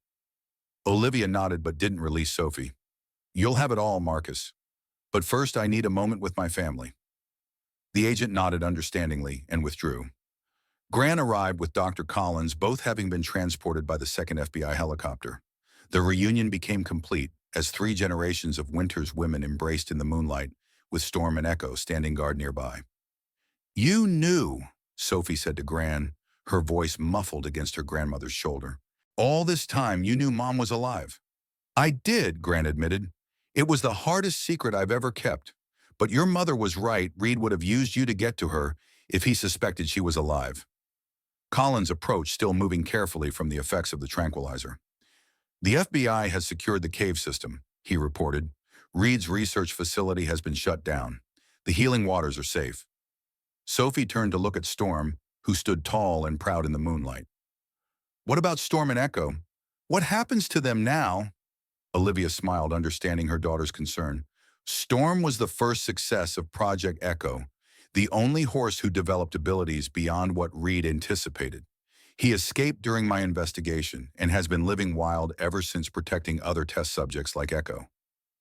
Olivia nodded but didn't release Sophie. "You'll have it all, Marcus. But first I need a moment with my family." The agent nodded understandingly and withdrew. Gran arrived with Dr. Collins, both having been transported by the second FBI helicopter. The reunion became complete as 3 generations of Winters women embraced in the moonlight, with Storm and Echo standing guard nearby. "You knew," Sophie said to Gran, her voice muffled against her grandmother's shoulder. "All this time you knew Mom was alive." "I did," Gran admitted. "It was the hardest secret I've ever kept. But your mother was right. Reed would have used you to get to her if he suspected she was alive." Collins approached, still moving carefully from the effects of the tranquilizer. "The FBI has secured the cave system," he reported. "Reed's research facility has been shut down. The healing waters are safe." Sophie turned to look at Storm, who stood tall and proud in the moonlight. "What about Storm and Echo? What happens to them now?" Olivia smiled, understanding her daughter's concern. "Storm was the first success of Project Echo. the only horse who developed abilities beyond what Reed anticipated. He escaped during my investigation and has been living wild ever since, protecting other test subjects like Echo.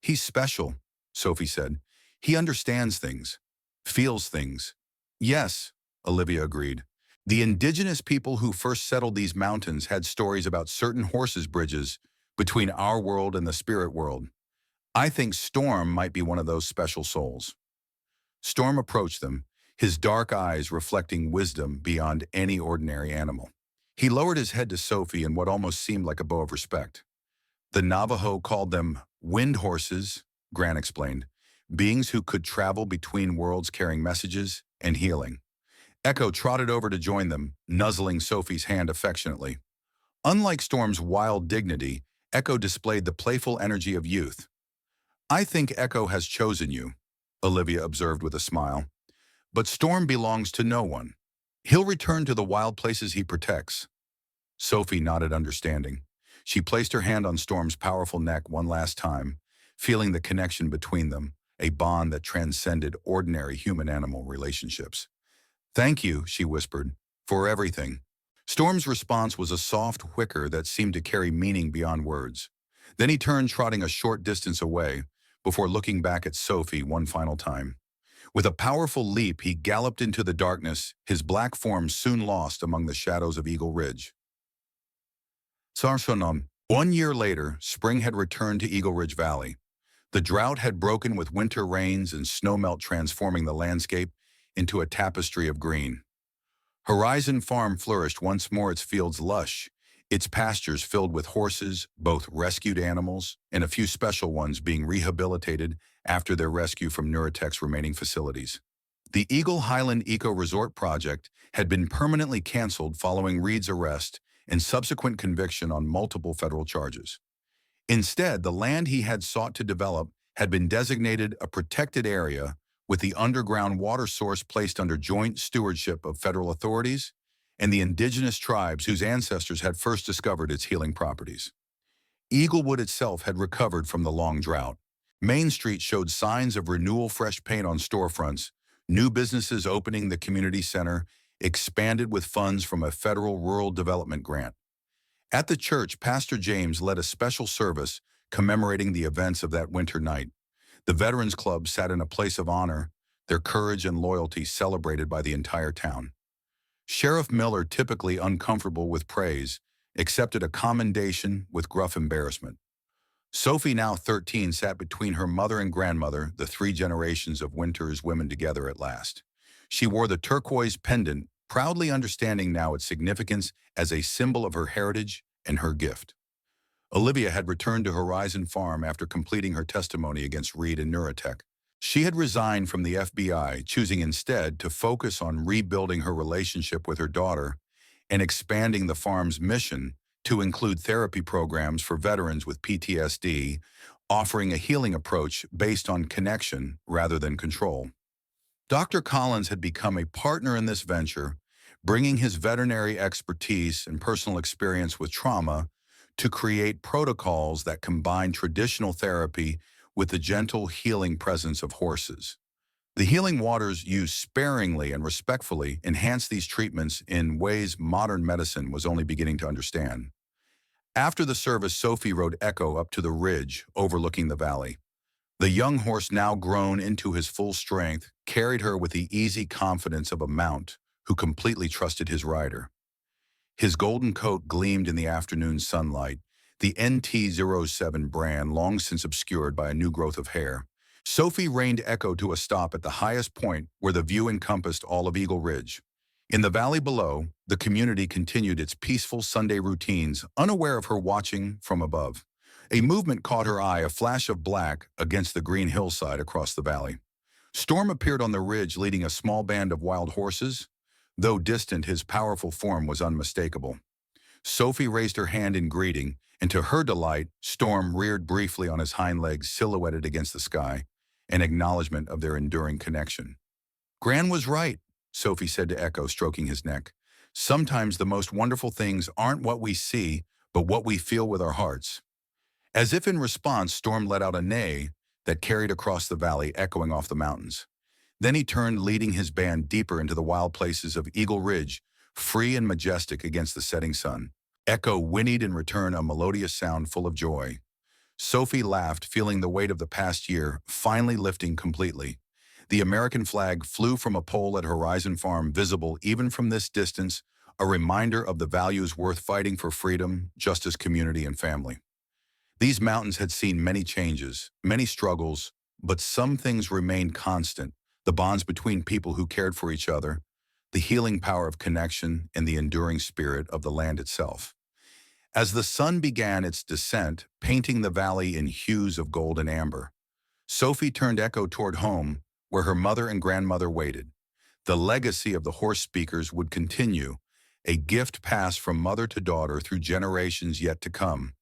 He's special, Sophie said. He understands things, feels things. Yes, Olivia agreed. The indigenous people who first settled these mountains had stories about certain horses' bridges between our world and the spirit world. I think Storm might be one of those special souls. Storm approached them, his dark eyes reflecting wisdom beyond any ordinary animal. He lowered his head to Sophie in what almost seemed like a bow of respect. The Navajo called them wind horses, Gran explained, beings who could travel between worlds carrying messages and healing. Echo trotted over to join them, nuzzling Sophie's hand affectionately. Unlike Storm's wild dignity, Echo displayed the playful energy of youth. I think Echo has chosen you, Olivia observed with a smile. But Storm belongs to no one. He'll return to the wild places he protects. Sophie nodded understanding. She placed her hand on Storm's powerful neck one last time, feeling the connection between them, a bond that transcended ordinary human-animal relationships. Thank you, she whispered, for everything. Storm's response was a soft whicker that seemed to carry meaning beyond words. Then he turned, trotting a short distance away, before looking back at Sophie one final time. With a powerful leap, he galloped into the darkness, his black form soon lost among the shadows of Eagle Ridge. Sarsonom. 1 year later, spring had returned to Eagle Ridge Valley. The drought had broken with winter rains and snowmelt, transforming the landscape into a tapestry of green. Horizon Farm flourished once more, its fields lush, its pastures filled with horses, both rescued animals and a few special ones being rehabilitated after their rescue from Neuratech's remaining facilities. The Eagle Highland Eco Resort project had been permanently canceled following Reed's arrest and subsequent conviction on multiple federal charges. Instead, the land he had sought to develop had been designated a protected area, with the underground water source placed under joint stewardship of federal authorities and the indigenous tribes whose ancestors had first discovered its healing properties. Eaglewood itself had recovered from the long drought. Main Street showed signs of renewal, fresh paint on storefronts, new businesses opening, the community center expanded with funds from a federal rural development grant. At the church, Pastor James led a special service commemorating the events of that winter night. The Veterans Club sat in a place of honor, their courage and loyalty celebrated by the entire town. Sheriff Miller, typically uncomfortable with praise, accepted a commendation with gruff embarrassment. Sophie, now 13, sat between her mother and grandmother, the 3 generations of Winter's women together at last. She wore the turquoise pendant, proudly understanding now its significance as a symbol of her heritage and her gift. Olivia had returned to Horizon Farm after completing her testimony against Reed and Neuratech. She had resigned from the FBI, choosing instead to focus on rebuilding her relationship with her daughter and expanding the farm's mission to include therapy programs for veterans with PTSD, offering a healing approach based on connection rather than control. Dr. Collins had become a partner in this venture, bringing his veterinary expertise and personal experience with trauma to create protocols that combine traditional therapy with the gentle healing presence of horses. The healing waters, used sparingly and respectfully, enhanced these treatments in ways modern medicine was only beginning to understand. After the service, Sophie rode Echo up to the ridge overlooking the valley. The young horse, now grown into his full strength, carried her with the easy confidence of a mount who completely trusted his rider. His golden coat gleamed in the afternoon sunlight, the NT-07 brand long since obscured by a new growth of hair. Sophie reined Echo to a stop at the highest point where the view encompassed all of Eagle Ridge. In the valley below, the community continued its peaceful Sunday routines, unaware of her watching from above. A movement caught her eye, a flash of black against the green hillside across the valley. Storm appeared on the ridge leading a small band of wild horses. Though distant, his powerful form was unmistakable. Sophie raised her hand in greeting, and to her delight, Storm reared briefly on his hind legs, silhouetted against the sky, an acknowledgement of their enduring connection. Gran was right, Sophie said to Echo, stroking his neck. Sometimes the most wonderful things aren't what we see, but what we feel with our hearts. As if in response, Storm let out a neigh that carried across the valley, echoing off the mountains. Then he turned, leading his band deeper into the wild places of Eagle Ridge, free and majestic against the setting sun. Echo whinnied in return, a melodious sound full of joy. Sophie laughed, feeling the weight of the past year finally lifting completely. The American flag flew from a pole at Horizon Farm, visible even from this distance, a reminder of the values worth fighting for: freedom, justice, community, and family. These mountains had seen many changes, many struggles, but some things remained constant: the bonds between people who cared for each other, the healing power of connection, and the enduring spirit of the land itself. As the sun began its descent, painting the valley in hues of gold and amber, Sophie turned Echo toward home, where her mother and grandmother waited. The legacy of the horse speakers would continue, a gift passed from mother to daughter through generations yet to come.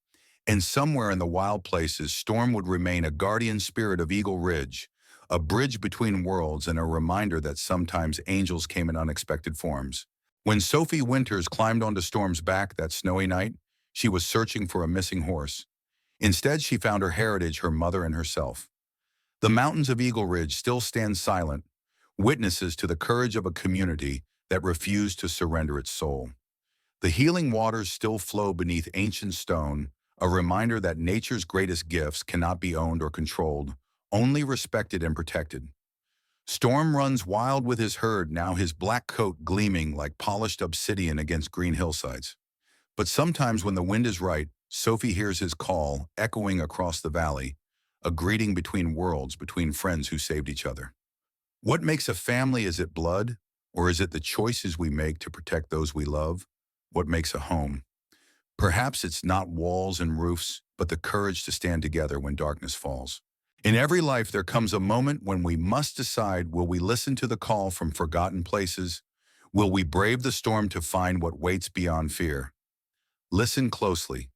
And somewhere in the wild places, Storm would remain a guardian spirit of Eagle Ridge, a bridge between worlds and a reminder that sometimes angels came in unexpected forms. When Sophie Winters climbed onto Storm's back that snowy night, she was searching for a missing horse. Instead, she found her heritage, her mother, and herself. The mountains of Eagle Ridge still stand silent, witnesses to the courage of a community that refused to surrender its soul. The healing waters still flow beneath ancient stone, a reminder that nature's greatest gifts cannot be owned or controlled, only respected and protected. Storm runs wild with his herd, now his black coat gleaming like polished obsidian against green hillsides. But sometimes when the wind is right, Sophie hears his call echoing across the valley, a greeting between worlds, between friends who saved each other. What makes a family? Is it blood? Or is it the choices we make to protect those we love? What makes a home? Perhaps it's not walls and roofs, but the courage to stand together when darkness falls. In every life, there comes a moment when we must decide: will we listen to the call from forgotten places? Will we brave the storm to find what waits beyond fear? Listen closely.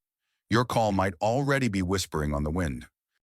Your call might already be whispering on the wind.